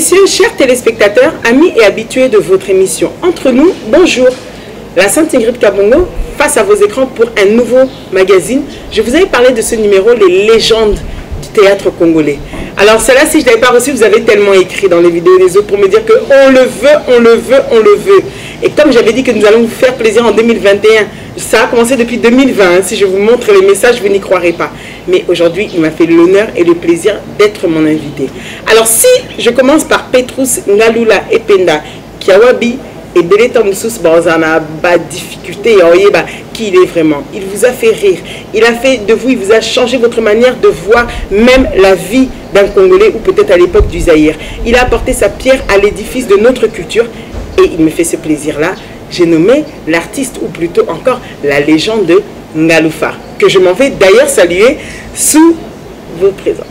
messieurs, chers téléspectateurs, amis et habitués de votre émission Entre nous, bonjour. La Sainte Ingrid Kabongo, face à vos écrans pour un nouveau magazine. Je vous avais parlé de ce numéro, les légendes du théâtre congolais. Alors celle-là, si je ne l'avais pas reçu, vous avez tellement écrit dans les vidéos des autres pour me dire qu'on le veut, on le veut, on le veut. Et comme j'avais dit que nous allons vous faire plaisir en 2021, ça a commencé depuis 2020. Hein. Si je vous montre les messages, vous n'y croirez pas. Mais aujourd'hui, il m'a fait l'honneur et le plaisir d'être mon invité. Alors si je commence par Petrus Ngalula Ependa Kiawabi, et Beleta Moussous Barzana, difficulté, qui il est vraiment. Il vous a fait rire. Il a fait de vous, il vous a changé votre manière de voir même la vie d'un Congolais ou peut-être à l'époque du Zaïre. Il a apporté sa pierre à l'édifice de notre culture et il me fait ce plaisir-là. J'ai nommé l'artiste ou plutôt encore la légende de Ngaloufa, que je m'en vais d'ailleurs saluer sous vos présents.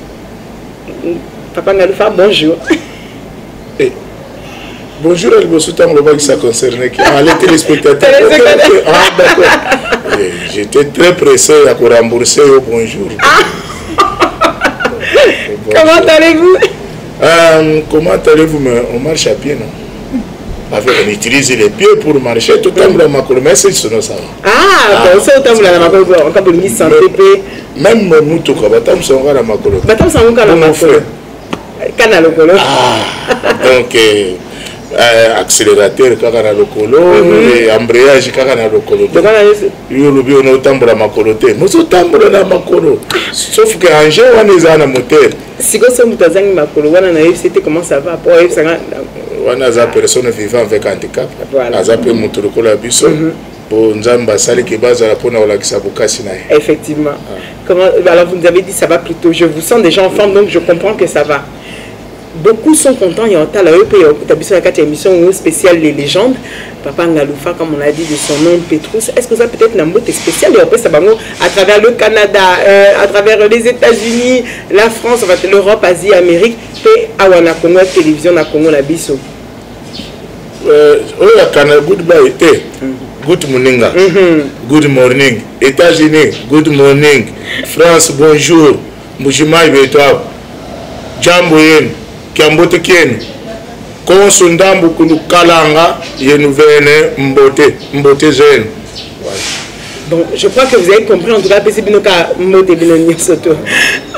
Papa Ngaloufa, bonjour. Bonjour Albosutam, le qui ça concerne les téléspectateurs. Ah d'accord. J'étais très pressé à vous rembourser au bonjour. Comment allez-vous? Comment allez-vous? On marche à pied, non? On utilise les pieds pour marcher. Tout le temps, mais c'est ça. Ah, bon, c'est autant la macolo. On peut le santé. Même nous, tout le temps, on va la macolo. Batam, ça va la macolo. Canalocolo. Ah, donc. Accélérateur kakana lokolo et embrayage kakana lokolo yolobi on otambola makolo te moso tambola na makolo sauf que engin wana eza na moteur siko so mutazangi makolo wana na c'était comment ça va pour ça wana za personne vivant avec handicap aza pe mutu lokola biso pour nzamba sali ke bazala pona olakisa bokasi na ye. Effectivement. Comment alors vous nous avez dit ça va plutôt, je vous sens déjà en forme donc je comprends que ça va. Beaucoup sont contents, il y a une émission spéciale Les légendes. Papa Ngaloufa, comme on l'a dit de son nom, Petrus. Est-ce que ça peut être une mot spéciale à travers le Canada, à travers les États-Unis, la France, l'Europe, Asie, Amérique, et Awana Congo, télévision, na Congo, la biso. Goodbye, good morning, good morning. États-Unis, good morning. France, bonjour. Mujima Ibetwa, Jamboyen. Kiambote kienu konsundambu kunu kalanga yenuvene mbote zenu. Bon, je crois que vous avez compris en tout cas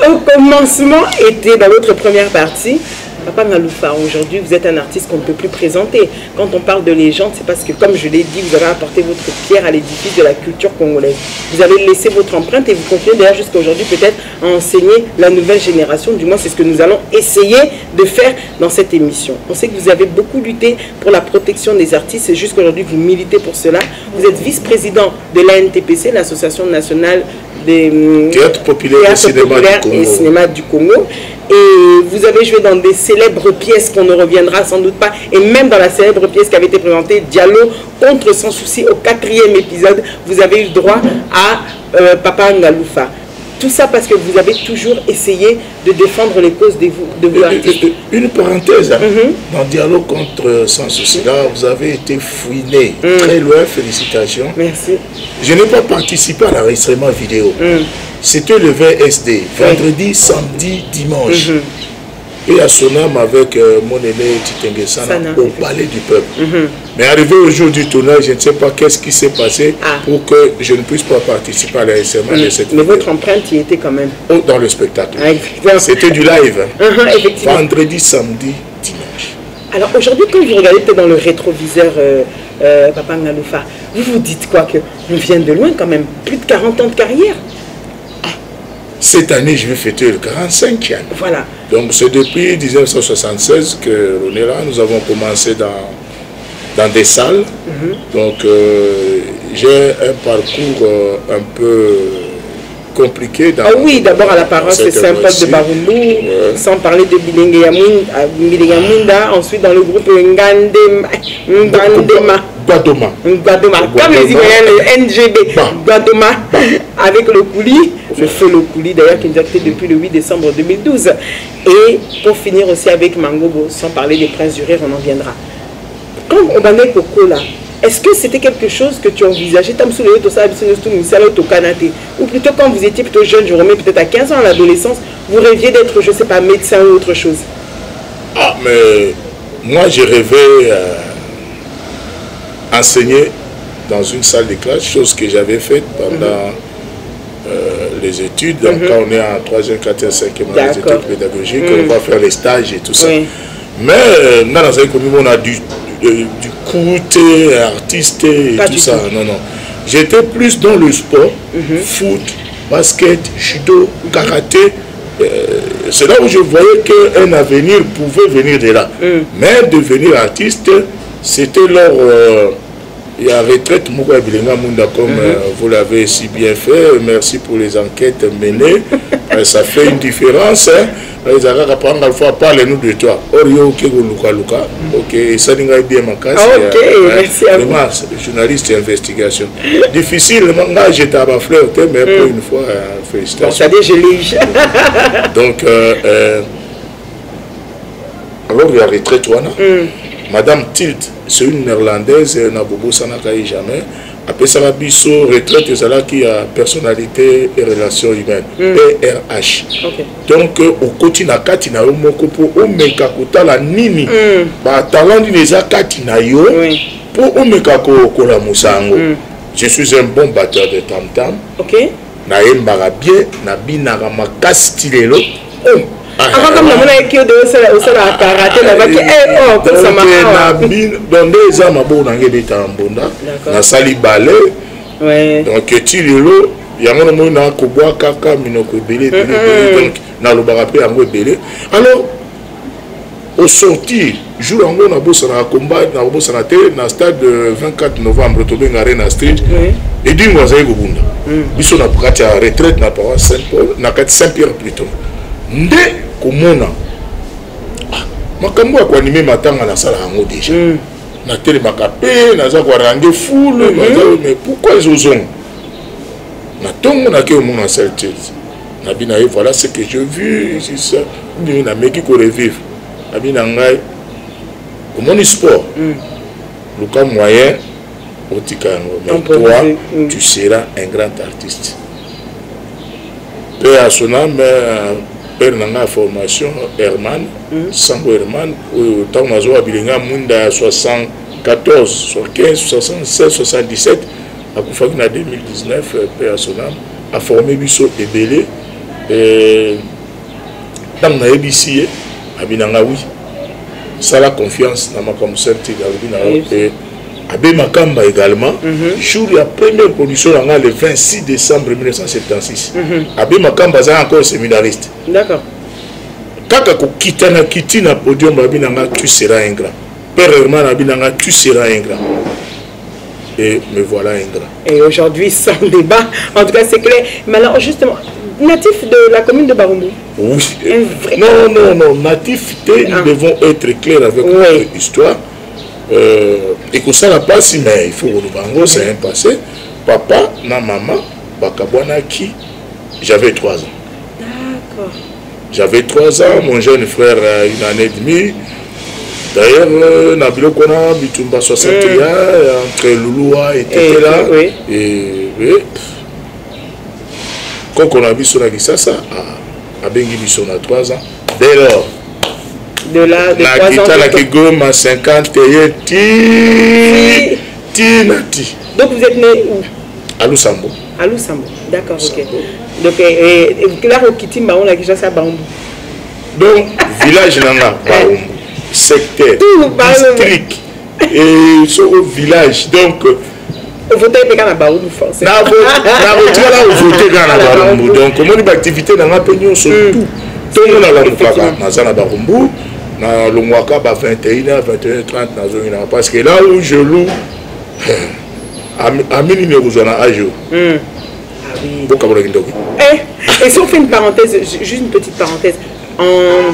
au commencement était dans votre première partie. Papa Ngaloufa, aujourd'hui vous êtes un artiste qu'on ne peut plus présenter. Quand on parle de légende, c'est parce que comme je l'ai dit, vous avez apporté votre pierre à l'édifice de la culture congolaise. Vous avez laissé votre empreinte et vous continuez d'ailleurs jusqu'à aujourd'hui peut-être à enseigner la nouvelle génération. Du moins c'est ce que nous allons essayer de faire dans cette émission. On sait que vous avez beaucoup lutté pour la protection des artistes et jusqu'à aujourd'hui vous militez pour cela. Vous êtes vice-président de l'ANTPC, l'Association nationale des théâtres populaires et cinéma du Congo. Et vous avez joué dans des célèbres pièces qu'on ne reviendra sans doute pas. Et même dans la célèbre pièce qui avait été présentée, Diallo contre Sans Souci, au 4e épisode, vous avez eu droit à Papa Ngaloufa. Tout ça parce que vous avez toujours essayé de défendre les causes de vos artistes. Une parenthèse, dans Diallo contre Sans Souci, là, vous avez été fouiné très loin, félicitations. Merci. Je n'ai pas participé à l'enregistrement vidéo. C'était le VSD, vendredi, samedi, dimanche. Et à Sonam avec mon aîné Titengesana au Palais du Peuple. Mais arrivé au jour du tournage, je ne sais pas qu'est-ce qui s'est passé pour que je ne puisse pas participer à l'enregistrement de cette vidéo. Mais votre empreinte y était quand même. Dans le spectacle. C'était du live. Vendredi, samedi, dimanche. Alors aujourd'hui, quand vous regardez peut-être dans le rétroviseur Papa Ngaloufa, vous vous dites quoi, que on vient de loin quand même, plus de 40 ans de carrière. Cette année, je vais fêter le 45e. Voilà. Donc c'est depuis 1976 que on est là. Nous avons commencé dans des salles. Donc j'ai un parcours un peu compliqué. Dans oui, d'abord à la paroisse Saint-Paul de Baroulou, sans parler de Bilingamunda, ensuite dans le groupe Ngandema. Guadoma. Comme les Ivoiriens, le NGB. Guadoma, avec le coulis, le feu le coulis d'ailleurs qui nous a quitté depuis le 8 décembre 2012. Et pour finir aussi avec Mangobo, sans parler des Princes du Rire, on en viendra. Quand on bandait Coco là, est-ce que c'était quelque chose que tu envisageais ou plutôt quand vous étiez plutôt jeune, je remets peut-être à 15 ans à l'adolescence, vous rêviez d'être, je ne sais pas, médecin ou autre chose? Ah, mais moi, j'ai rêvé enseigner dans une salle de classe, chose que j'avais faite pendant les études. Donc, quand on est en 3e, 4e, 5e, les études pédagogiques, on va faire les stages et tout ça. Mais on a du côté artiste et tout ça. Non, non. J'étais plus dans le sport, foot, basket, judo, karaté. C'est là où je voyais qu'un avenir pouvait venir de là. Mais devenir artiste, c'était leur... il y a retraite Mouka Bilinga Munda, comme vous l'avez si bien fait. Merci pour les enquêtes menées. Ça fait une différence. Les Arabes apprennent parfois parler-nous de toi. Orio Kego Luka Luka. Ok, ça n'a bien ma casse. Ok, merci à vous. Journaliste et investigation. Difficile, moi j'étais à ma fleur, mais pour une fois, félicitations. Ça dit, je l'ai eu. Donc, alors il y a retraite, Madame Tilt, c'est une néerlandaise, n'a bobo sanakaï jamais. Après ça, biso retraite, c'est là qui a personnalité et relations humaines, PRH. Donc, au quotidien, katina yo moko pour omeka kotala nini, ba talent des katina yo pour omeka ko la musango. Je suis un bon batteur de tam tam. Ok. Na yembara bien, na binara makasi tilelo. Avant comme on a écrit de ça karaté là-bas qui est comme ça marche. Dans des ans ma bonne angé des tambonda. Na sali balé. Ouais. Donc tilelo, yango mo na ko bois kaka minoko belé donc na lo barapé yango belé. Alors au sortir jour yango na bossa na combat na bossa na télé na stade de 24 novembre to benga Arena Street. Et dit moi zaïgo bunda. Biso na kati à retraite na paroisse Saint-Paul, na kati Saint-Pierre plutôt. Nde komona makambo ya koanime matanga na sala yango déjà na telemaka pe naza koarrange foule mais pourquoi ezozonga na ntongo nake omona certitude na bina ye voilà ce que je vu ici ça na meki ko revivre na bina ngai omoni sport luka moyen otika yango mais toi tu seras un grand artiste pe à son âme père nanga formation Herman Sango Herman autant mazo abilinga munda 74 75 76 77 a kufaki na 2019 père son âme a formé biso ebelé dans na ebisi abinanga oui ça la confiance na makambo certitude abina et Abbé Makamba également, jour de la première production le 26 décembre 1976. Abbé Makamba est encore séminariste. D'accord. Quand tu as quitté le podium, tu seras un grand. Père Herman, tu seras un grand. Et me voilà un grand. Et aujourd'hui, sans débat, en tout cas c'est clair. Mais alors justement, natif de la commune de Barumbu. Oui. Non, natif, nous devons être clairs avec notre histoire. Et que ça n'a pas si, mais il faut que c'est un passé. Papa, na maman, bakabwana qui j'avais 3 ans. D'accord. J'avais 3 ans, mon jeune frère a 1 année et demie. D'ailleurs, Nabilo Kona, Bitumba 61, entre Louloua et Tétela. Et quand on a vu sur la Gissasa, à Bengi Bisson à 3 ans. Dès lors, de là, de 3 ans. La Kigom à 50 et Tinati. Donc vous êtes né où? À Lusambo. À Lusambo, d'accord, ok. Donc là, au Kitimba, on a déjà ça à Barumbu. Donc, village Nanga, Barumbu, secteur, district, et sur le village. Donc, vous votez à Barumbu, forcément. Donc, comment une activité dans la pénion, surtout, tout le monde a la Moukaka, dans Barumbu. Dans le mois 21h, 21h30, parce que là où je loue, à minimum, vous en avez un jour. Ah oui. Et si on fait une parenthèse, juste une petite parenthèse, en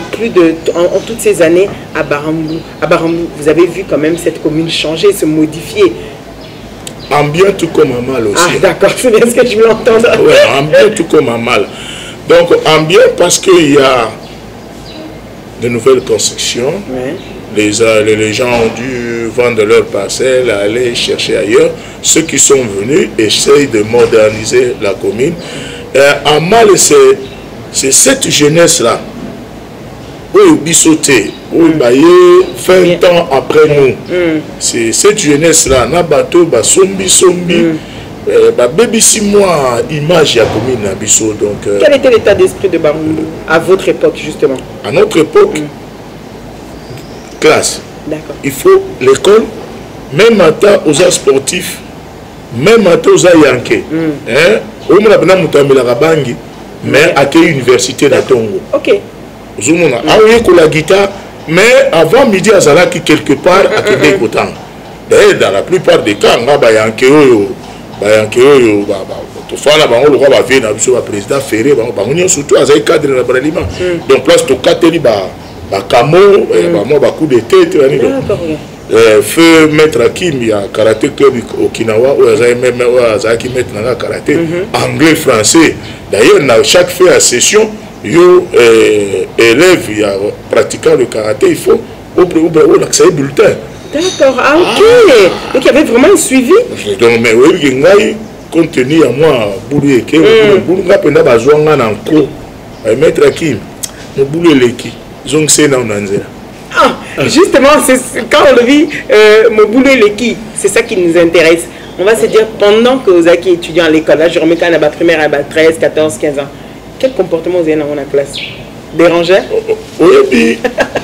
toutes ces années à Barumbu, vous avez vu quand même cette commune changer, se modifier. En bien tout comme en mal aussi. Ah d'accord, c'est bien ce que je voulais entendre. Oui, en bien tout comme en mal. Donc en bien parce qu'il y a de nouvelles constructions. Les gens ont dû vendre leurs parcelles, aller chercher ailleurs. Ceux qui sont venus essayent de moderniser la commune. En mal, c'est cette jeunesse-là oui, bisoté, oui, 20 ans après nous. C'est cette jeunesse-là, na bateau, sombi, baby 6 mois, image à commune à biso. Donc, quel était l'état d'esprit de Barumbu à votre époque, justement? À notre époque, classe. D'accord. Il faut l'école, même à temps aux arts sportifs, même à temps aux arts yankés. On a bangi, mais à quelle université de Tongo. Ok. On a la guitare, mais avant midi à Zalaki quelque part à Québec autant. D'ailleurs, dans la plupart des cas, on a yanké le roi va venir le président Ferré, surtout à un cadre de l'aliment. Donc place to kateli camo, coup de tête. Feu maître Hakim, il y a karaté club au Okinawa, où il y a même qui mettent dans la karaté, anglais, français. D'ailleurs, dans chaque fait à session, yo élève, il y a pratiquant le karaté, il faut l'accès bulletin. D'accord, ah ok. Donc il y avait vraiment un suivi. Donc, mais oui, compte tenu à moi, boulou et boulou ngapenda bazwanga na nko. Maître Hakim, mon boulou leki, zong c'est na onanzela. Ah, justement, quand on le vit, mon boulot leki, c'est ça qui nous intéresse. On va se dire, pendant que vous êtes étudiant à l'école, là je remets quand même à primaire à 13, 14, 15 ans, quel comportement vous avez dans la classe? Dérangeur? Oui,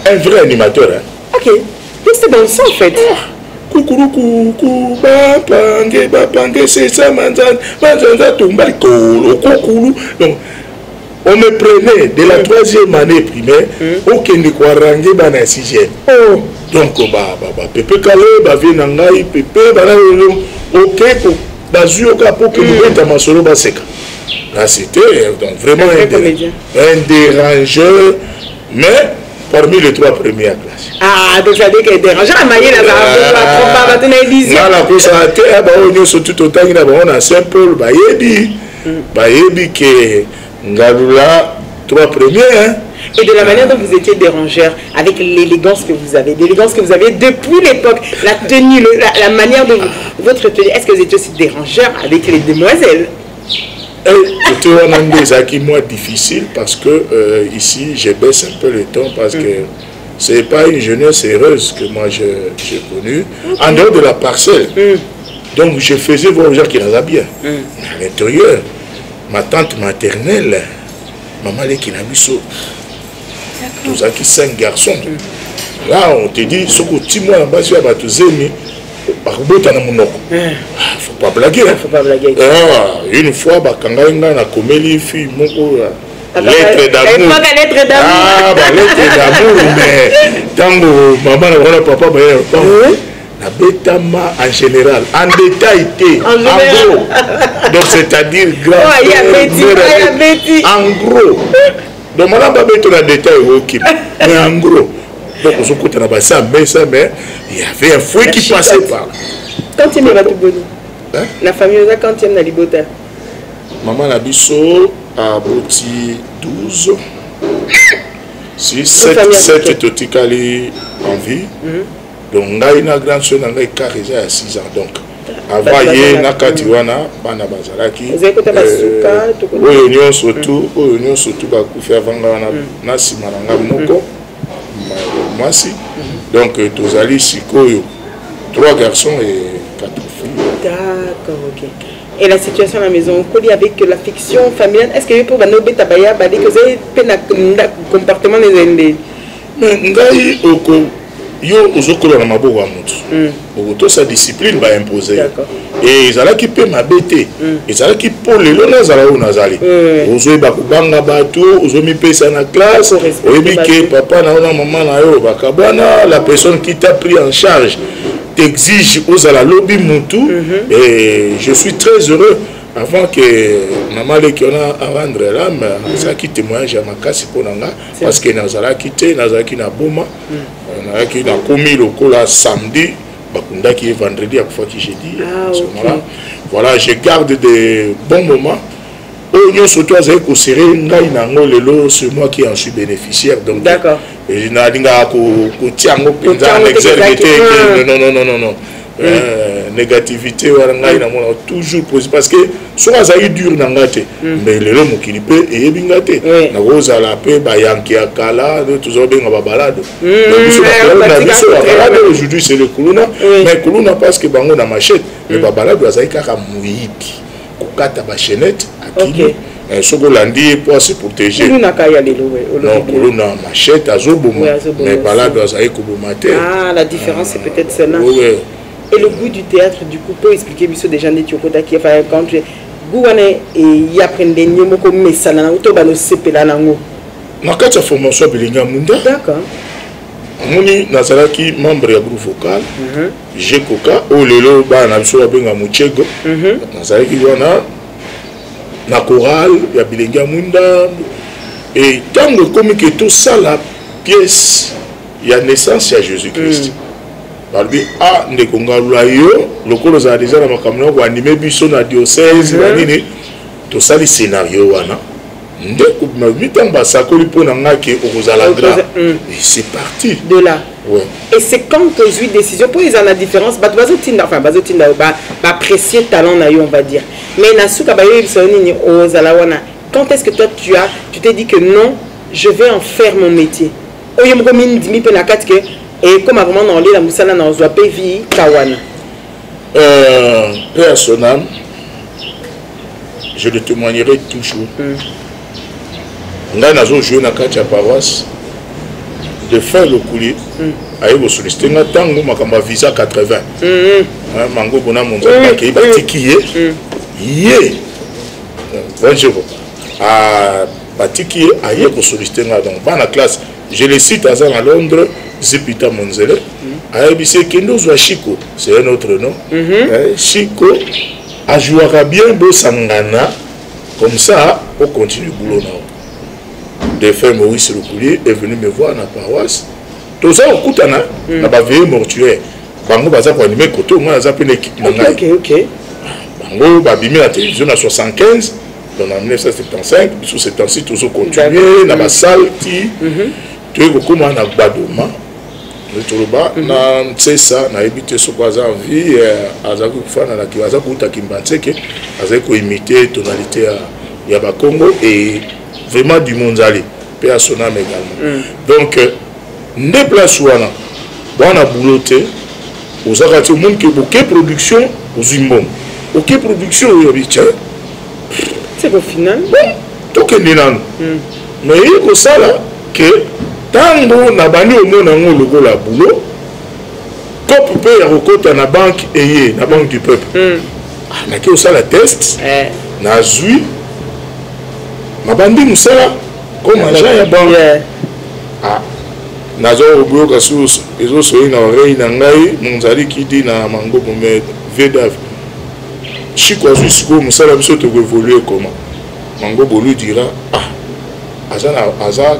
un vrai animateur. Hein. Ok, donc c'est dans le sang en fait. Coucou, bapange, c'est ça, manzan, tumbali, kolo. Donc, on me prenait de la 3e année primaire au Kenekwarangé dans la 6e. Donc, Pépé Kalé, Vienangaï, Pépé, ok, pour Bazuoka, pour que nous mettons ma solo baseka. Là, c'était vraiment un dérangeur, mais parmi les 3 premières classes. Ah, donc ça veut dire que dérangeur, la manière, la trompe, la édition. La course à la terre, on est surtout au temps, on a Saint-Paul, Bayebi, qui est Ngaloula, 3 premiers. Hein? Et de la manière dont vous étiez dérangeur, avec l'élégance que vous avez, l'élégance que vous avez depuis l'époque, la tenue, la manière de votre tenue, est-ce que vous étiez aussi dérangeur avec les demoiselles? C'était un des mois difficile parce que ici, je baisse un peu le temps parce que ce n'est pas une jeunesse heureuse que moi j'ai connue, en dehors de la parcelle. Donc je faisais voir aux gens qui n'avaient bien. À l'intérieur, ma tante maternelle, maman qui n'a vu ça. Nous avons 5 garçons. Là, on te dit, ce que tu m'as bas sur la batuzemi, faut pas blaguer. Faut pas blaguer. Une fois, Bakanga na komeli fille moko lettre d'amour. Lettre d'amour. Ah, lettre d'amour, mais tango maman na papa la bétama en général, en détail, en gros. Donc c'est-à-dire en gros. Donc on n'a pas besoin de détail, mais en gros. Donc on se côté là-bas ça, mais il y avait un fouet qui passait par là. Quand il va tout bonner, la famille a quand il y a Libota. Maman Nabiso a boti 12. 6, 7 totikali en vie. Donc on a une grande soeur qui a 6 ans. Donc avant hier na katiwana bana bazalaki. Vous avez écouté basuka tout ko. Oyo surtout ba kufa vanga na simaranga moko. Moi si. Donc tozali sikoyo 3 garçons et 4 filles. D'accord, ok. Et la situation à la maison, collée avec la fiction familiale, est-ce que pour Banobe Tabaya, que vous avez un comportement des Indés? Ngai oko yo ozokola na maboko ya mutu. Oto sa discipline va imposer. Et ezalaki pe mabete. Ezalaki pour lelo nazala o nazali. Ozoyeba kubanga bato, ozomi pesa na classe, oyebi ke papa na ona maman na yo bakabana, la personne qui t'a pris en charge t'exige aux la lobby mutu. Et je suis très heureux avant que maman le qui a à rendre l'âme, ça qui témoignage à ma casse pour nanga parce que nazala quitté, nazala qui na boma, nazala qui na commis le cola samedi, bakunda qui est vendredi à fois qui j'ai dit. Voilà, je garde des bons moments. Nous surtout avec au serré ngai nango lelo, c'est moi qui en suis bénéficiaire. Donc d'accord. Et na dinga ko tiango penza en exerguité non. négativité toujours positif parce que soit ça est dur dans la tête mais le homme qui peut et bien gâté na rose à la paix ba yanki akala toujours bien ba balade aujourd'hui c'est le kuluna mais kuluna parce que bango na machette mais ba balade bazai kaka muibi kokata ba chaînette akini Sogolandi pour se protéger. Non, Kuluna machette à Zobomo mais balade bazai kobomater. Ah, la différence c'est peut-être celle-là. Et le goût du théâtre, du coup, peut expliquer des gens de Tiokoda qui fait quand tu Gouane et y apprennent des mots comme Messana ou Tobano Sepelanango. Dans la formation Bilinga Munda, d'accord. Moni Nazaraki, membre du groupe vocal, Jekoka, Olelo, Banabso, Benga Muchego, Nazaraki Wana, na chorale, ya Bilinga Munda, et tant que tout ça, la pièce, il y a naissance à Jésus-Christ. Balbi a ndekonga lwayo lokolo za déjà na makamno ko animer biso na diocèse na nini to sali scénario wana ndeko ma mitamba sakoli pona ngaki okozala grand et c'est parti de là. Ouais. Et c'est quand que je décision pour ils en la différence bazotinda enfin bazotinda ba apprécier talent na yo on va dire mais na suka ba yo biso nini ozala wana quand est-ce que toi tu t'es dit que non je vais en faire mon métier oyo mko min dimi pe na kat que et comme vraiment dans la Moussala dans Zoapevi Kawana. Père Sonam, je le témoignerai toujours. Nga nazo joué na kati ya paroisse de faire le coulis. Ayo bo solliciter nga tango makamba visa 80. Mango bona monza ki batikiye. Yé. Bonjour. Ah batikiye ayo bo solliciter nga donc ba na classe. Je le cite à Londres. Zipita Monzele, Aébissé Kendo Chico, c'est un autre nom. Chico a joué bien beau Sangana, comme ça, on continue le boulot. Des frères Maurice Lecoulier est venu me voir dans la paroisse. Tout ça, on coûte on a veillé mortuaire. Bango Baza pour animer côté, on a zappé l'équipe. Ok. Bango Babimi la télévision à 75, dans 1975, sous 76, toujours continué, dans la salle, tu es comme un abadoma. Na ça na habité sur quoi en vie azaku fana na kiwaza kuta kimbanseke azaku imiter tonalité ya ba Congo et vraiment du mondial pe à Sonam également donc ne place wana bana bouloté aux arati au monde que beaucoup production aux imbom OK production yo bicha c'est au final to ke ninano mais il ko sala que tango na bani omona ngo logo la boulot cop pe ya kokota na banque eye na banque du peuple na ki osala test na zui mabandi musala comme agent ya banque nazo oboyoka susu ezosoyi na oreille na ngai monzali kidi na mango me vedav chiko azwisiko musala biso tokoévoluer comment mango bolu dira Aza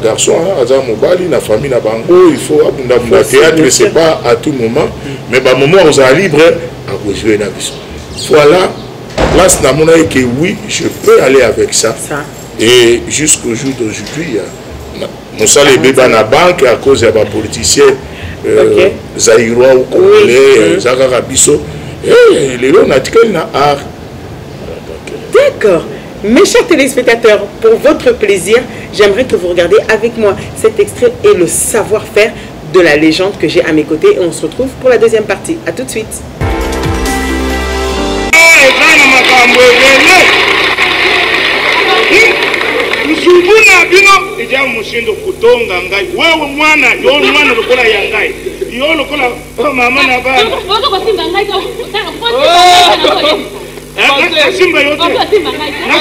garçon, Aza mobali, la famille na bango, il faut abunda théâtre, c'est pas à tout moment, mais bah moment on est libre à jouer la vie. Voilà, place dans mon œil que oui, je peux aller avec ça. Et jusqu'au jour d'aujourd'hui, mon salaire bébé dans la banque à cause de la politicienne Zaïrois ou Congolais, Zagara Bisso, et les gens ont art. D'accord. Mes chers téléspectateurs, pour votre plaisir, j'aimerais que vous regardiez avec moi cet extrait et le savoir-faire de la légende que j'ai à mes côtés. Et on se retrouve pour la deuxième partie. A tout de suite.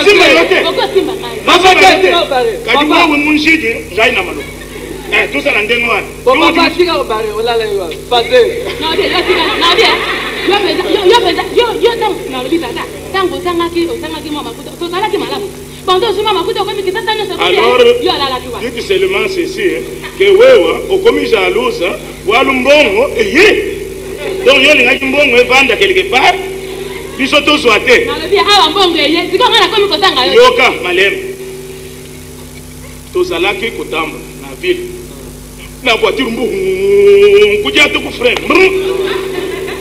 Simba yote. Kadi kwa munshiji zaina malo. Tusa na ndengo wana. Baba batika obare olala yo. Pate. Yo na lobita ta. Tango sangaki mama kuto. To sala ki malamu. Bando sima makuta kwa mikita tano sa. Yo alala kiwa. Dit seulement ceci que wewe okomi jalouse walumbongo donc yo linga kimbongo evanda quelque part. Biso to soate. Yoka malem. To salaki kotamba na ville. Na voiture mbu kuja to ku frère.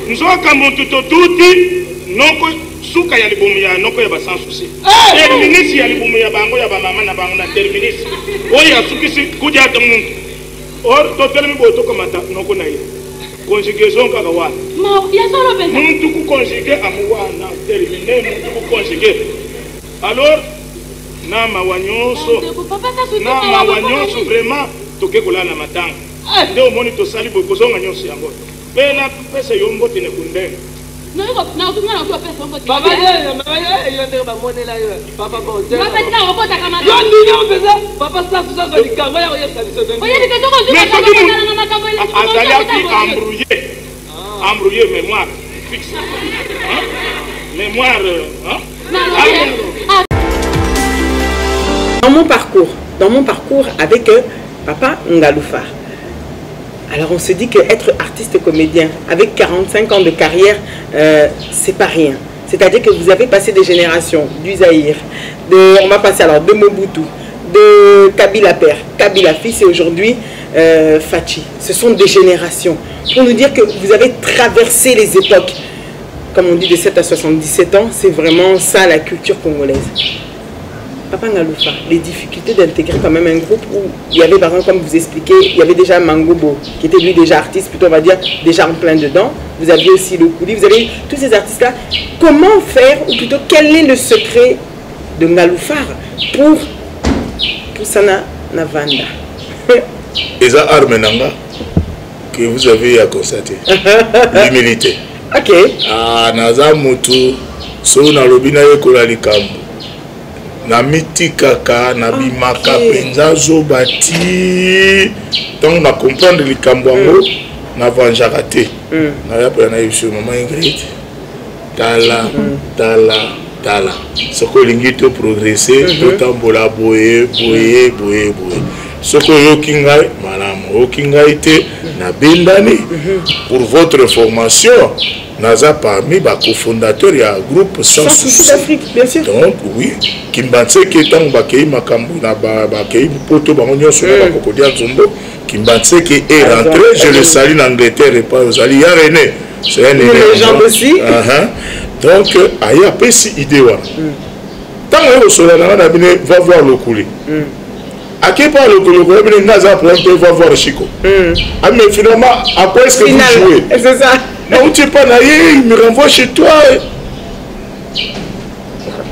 nzoka muntu totuti noko suka ya libumu ya noko ya sans souci terminisi ya libumu ya bango ya bamama na bango na terminisi oya sukisi kuja hata muntu or totelemi boto kamata noko na ye conjugaison kaka wana muntu ku conjuguer amuwana terminer muntu ku conjuguer alors na mawanyonso vraiment toke kolana matanga ndio moni tosali bokozonga nyonso yango pena pesa yombo tene kundene Papa, embrouillé mémoire fixe. Mémoire. Dans mon parcours avec Papa Ngaloufar. Alors on se dit qu'être artiste comédien avec 45 ans de carrière, c'est pas rien. C'est-à-dire que vous avez passé des générations, du Zaïre, on va passer alors de Mobutu, de Kabila père, Kabila fils et aujourd'hui Fachi. Ce sont des générations. Pour nous dire que vous avez traversé les époques. Comme on dit de 7 à 77 ans, c'est vraiment ça la culture congolaise. Papa Ngaloufar, les difficultés d'intégrer quand même un groupe où il y avait par exemple, comme vous expliquez, il y avait déjà Mangobo, qui était lui déjà artiste, plutôt on va dire déjà en plein dedans. Vous aviez aussi le Kouli, vous avez tous ces artistes-là. Comment faire, ou plutôt quel est le secret de Ngaloufar pour Sana Navanda? Et ça, Armenanga, que vous avez à constater. L'humilité. Ok. Ah, Naza Moutou, Sona Lobina Yekola Likambo. Na mitikaka na bimaka penza zobati donc na comprendre likambo yango na vanjaka te na ya pena yebisio mama Ingrid tala soko olingi to progresser totambola boye soko oyoki ngai malamu oyoki ngai te na bendani pour votre formation naza parmi ba cofondateur ya groupe Sans Souci d'Afrique, bien sûr. Donc oui, Kimbanseke tango bakei makambu na bakei poto bango nyonso na bakokodia nzombo, Kimbanseke est rentré, je le salue en Angleterre et pas aux alliés. Ya René, c'est un élève aussi. Donc aya pesi idée wana. Tango osola na bine va voir le coulé. À quel point le Congolais n'a pas va voir Chico. Mais finalement, à quoi est-ce que vous jouez? C'est ça. Non, tu n'es pas naïf, il me renvoie chez toi.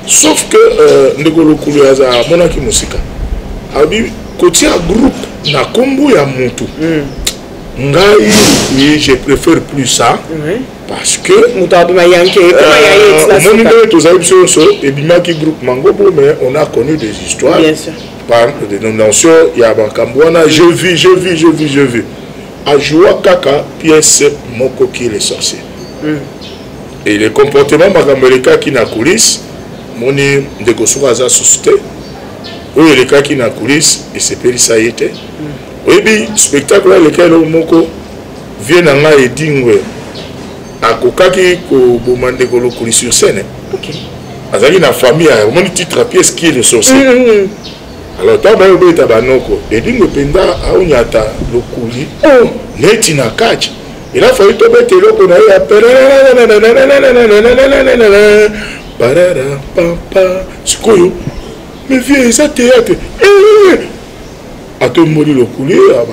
Sauf que Ndegolo Kouliaza, Monaki Moussika, a dit côté groupe, na kombo ya mutu. Ngai, oui, je préfère plus ça. Parce que mais on a connu des histoires. Bien sûr. Par des nominations, il y a Bakambouana, je vis. A Joua Kaka, pièce Moko qui est le sorcier. Et le comportement Bakamboleka qui n'a coulisse, Moni de Gosouraza suscité, ou le cas qui n'a coulisse, et c'est péri ça y était. Oui, bien, spectacle là, lequel Moko vient en là et dit, à Kokaki, ko bomande Golo coulisse sur scène. Ok. Azali na famille, mon titre à pièce qui est le sorcier. Alors, tu as dit que tu penda aounyata le couli, neti na catch. Il a fallu te mettre le qu'on a eu mais viens, ça théâtre. A tout le monde le couli, à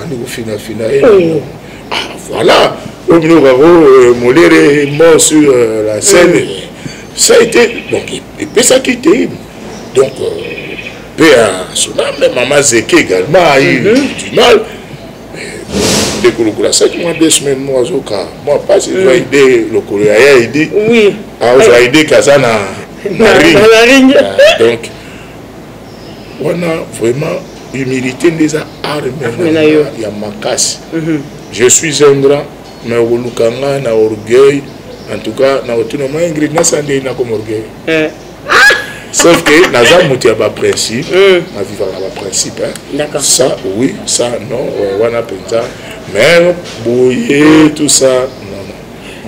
voilà. Molière est mort sur la scène. Ça a été. Donc, il peut s'acquitter. Donc, mais maman Zeke également a eu du mal. De Kouloukula, 7 mois, 2 semaines, moi, pas si j'ai aidé le Kouloukula, il a aidé. Oui. J'ai aidé Kazana na ring. Donc, on a vraiment humilité des armes. Il y a ma casse. Je suis un grand, mais Kouloukanga na orgueil. En tout cas, na autonomie, Ingrid n'a pas de comme orgueil. Sauf que Naza Moutia a principe, ma vie va principe. D'accord. Ça, oui, ça, non, on a pensé. Mais, bouiller, tout ça,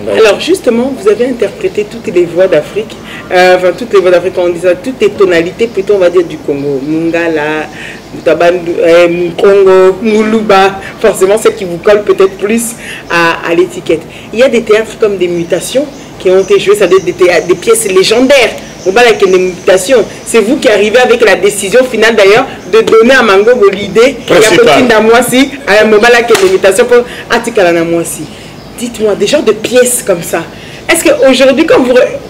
non. Alors justement, vous avez interprété toutes les voix d'Afrique, enfin toutes les voix d'Afrique, on dit ça, toutes les tonalités plutôt on va dire du Congo, Mungala, Mutabandu, Congo, Muluba, forcément c'est qui vous colle peut-être plus à l'étiquette. Il y a des théâtres comme des mutations qui ont été joués, ça doit être des pièces légendaires. Au bas avec des mutations, c'est vous qui arrivez avec la décision finale d'ailleurs de donner à Mango l'idée il y a petit d'amoisi à un moment là que l'imitation pour Atikala Namoisi. Dites-moi des genres de pièces comme ça. Est-ce qu'aujourd'hui,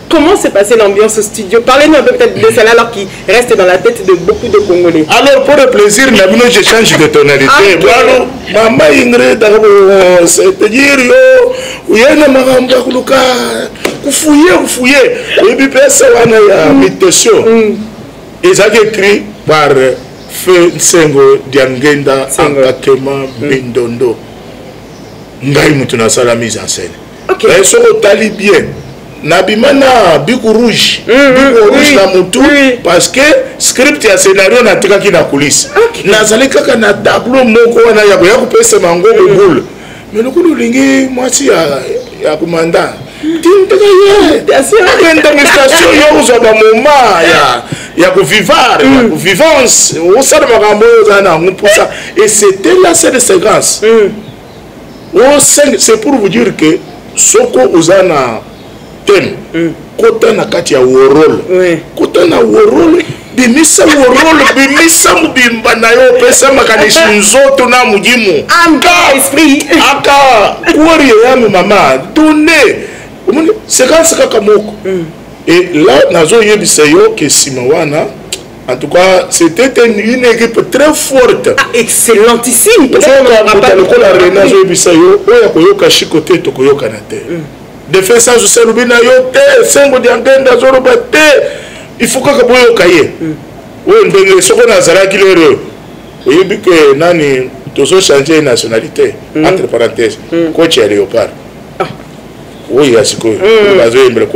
comment s'est passée l'ambiance au studio? Parlez-nous un peu peut-être de celle-là alors qui reste dans la tête de beaucoup de Congolais. Alors pour le plaisir, je change de tonalité. Voilà, maman Ingrid, c'est-à-dire yo, uyena magamba kuluka, kufouye, et puis personne n'a imitation. Ils ont écrit par Feu Sengo Diangenda Akakema Bindondo. Ngai mutuna sala mise en scène. Ok. Et so tali bien. Nabimana biku rouge. Rouge na mutu parce que script ya scénario na tika ki na coulisse. Nazali kaka na tableau moko wana ya ko pesa mango boule. Mais le coup lingi mwasi ya commandant. Tintaka ye. Dans une station yo zo ba moment ya ko vivre, ya ko vivance. On sala makambo za na pour ça et c'était là cette séquence. C'est pour vous dire que Soko Uzana thème, Kota na kati ya worol, Kota na worol, bimisa worol, bimisa mubimba na yo pesa makanishi nzoto na mujimu. Anga esprit. Aka kuori ya mama donné. C'est quand c'est kakamoko. Et là nazo yebisa yo ke simawana. En tout cas, c'était une équipe très forte. Ah, excellentissime. De faire ça, je sais, il faut que vous cahier. Oui, ce qu'on a zara qui l'heure. Oui, que nani, tous changer de nationalité. Entre parenthèses, coach à Léopard. Oui, à ce que vous avez le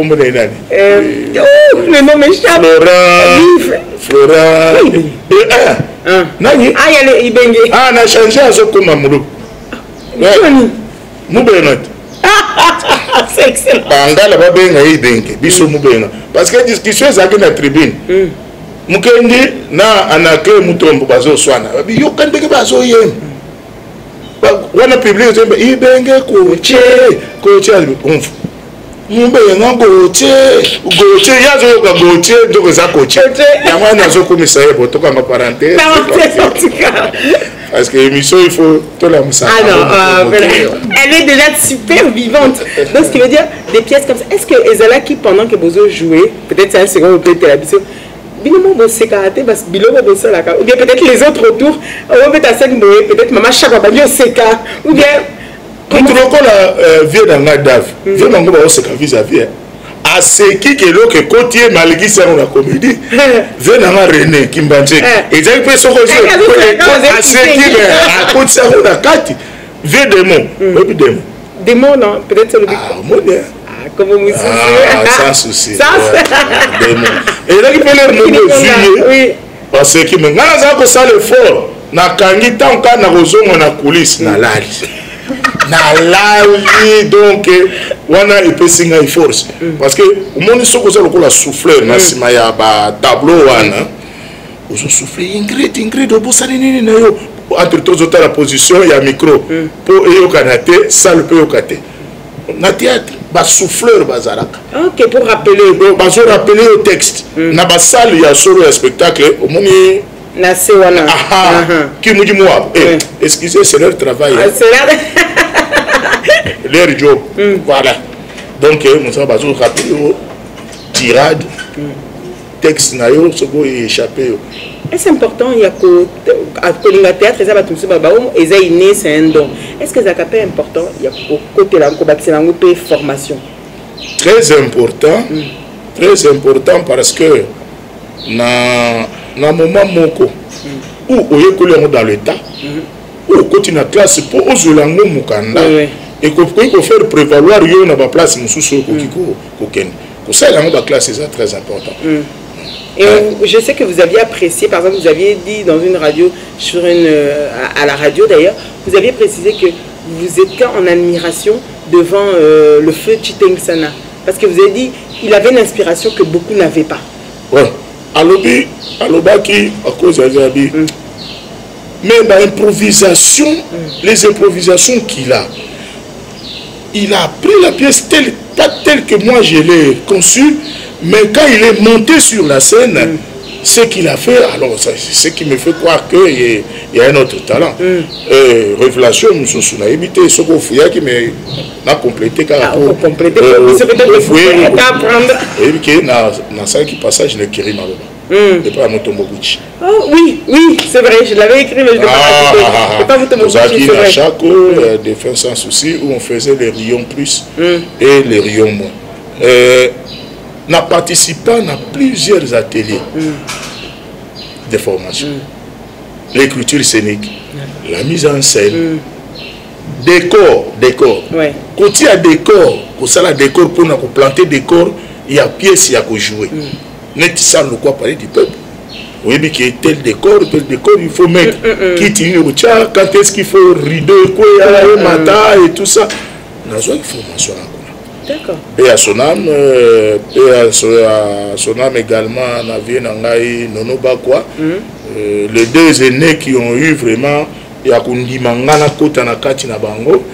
nom m'échappe. Flora. Nani? Ah, il y a le Ibenge. Ah, on a changé à ce qu'on a mouru. Moubenot. C'est excellent. Anga la babenga Ibenge. Biso Moubena. Parce que discussion est à la tribune. Mukendi na anake mutombo bazo swana. Yo kandeke bazo yem. Wana publie Ibenge coach onfu. Mumbe yango goche yazo yoka goche ndoko za coach. Yamana zo komisa yebo toka ma parenthèse. Parce que l'émission il faut tout la moussa. Ah non, elle est déjà super vivante. Donc ce qui veut dire des pièces comme ça. Est-ce que Ezala qui pendant que Bozo jouait, peut-être c'est un second ou peut-être la biso, bilomo bosse karaté parce que bilomo bosse la ou bien peut-être les autres autour, on va peut-être peut-être maman chaka banyo seka ou bien quand on vient dans la dave, vient dans le seka vis-à-vis. À ce qui est là que côté malgré ça on a comédie, vient dans la René Kimbanche. Et j'ai fait ce que à ce qui est à côté ça on a quatre, vient des mots, des mots non, peut-être c'est le but. Ah mon Dieu. Comme vous sans souci. Des mots. Et là il peut leur nommer parce que maintenant ça que ça le fort. Na kangi tanka na rozongo na coulisse na lali. Na lali donc wana ipesinga i force parce que au monde soko ça lokola souffleur na sima ya ba tableau wana ozo souffler Ingrid obosani nini na yo entre tous autres la position ya micro pour yokanate ça le peut yokate na théâtre ba souffleur bazalaka. OK pour rappeler au texte na ba salle ya solo spectacle au monde na sewana qui me dit moi excusez c'est leur travail leur job voilà donc nous avons besoin de rappeler tirade texte na yo ce qui est échappé. Est-ce important il y a que le théâtre ça va tout ça et ça inné c'est un don. Est-ce que ça est important il y a côté là ko bakisa ngo pe formation très important parce que na moment moko où oyekoli dans l'état où continue la classe pour ozolango mukanda et qu'on peut faire prévaloir yo na ba place mususu ko ken ko ça la ba classe c'est très important. Et je sais que vous aviez apprécié, par exemple, vous aviez dit dans une radio, à la radio d'ailleurs, vous aviez précisé que vous étiez en admiration devant le feu Chitengisana? Parce que vous avez dit, il avait une inspiration que beaucoup n'avaient pas. Oui. Alobaki, à cause de Zabi. Mais l'improvisation, les improvisations qu'il a, il a pris la pièce pas telle que moi je l'ai conçue, mais quand il est monté sur la scène, ce qu'il a fait, alors c'est ce qui me fait croire qu'il y a un autre talent. Révélation, nous sommes évité, ce qu'on fait, qui m'a complété car pour compléter, c'est peut-être le fouet à apprendre. Et puis, dans ça qui passage, le Kiri Maloba. Et pas Motomoguchi. Oh oui, oui, c'est vrai, je l'avais écrit, mais je ne l'ai pas écouté. Nous avions à chaque Défense sans souci où on faisait les rayons plus et les rayons moins. N'a participé à plusieurs ateliers de formation. L'écriture scénique, la mise en scène, décor. Quand il y a décor, pour ça la décor, pour planter décor, il y a pièce, il y a que jouer. N'est-ce ça le quoi parler du peuple? Oui, mais qu'il y ait tel décor, il faut mettre. Quand est-ce qu'il faut rideau, quoi, matin et tout ça. Nous avons une formation là. D'accord. Et à son âme, également, on avait Nangaï Nonobakwa. Les deux aînés qui ont eu vraiment, il y a Kundi Mangana Kota Nakati Nabango.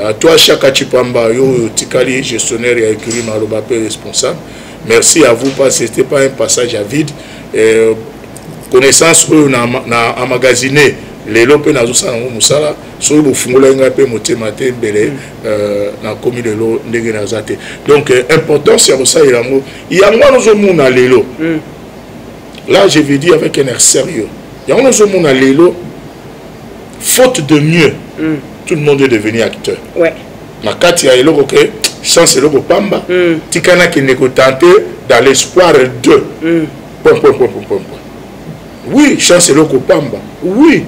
À toi, Chaka Chipamba, yo Tikali, gestionnaire et écrit Malobapé responsable. Merci à vous parce que ce n'était pas un passage à vide. Connaissance, eux, on a emmagasiné. Les lopes na zo sana musala so bo fungola nga pe motema te mbele na komi de lo ndenge na zate. Donc important c'est ça ilango yango nous mona lelo. Là je vais dire avec un air sérieux. Yango nous mona lelo faute de mieux. Tout le monde est devenu acteur. Ouais. Na kati ya eloko ke chance eloko pamba tikana ki ne ko tenter dans l'espoir de Oui, chance eloko pamba. Oui.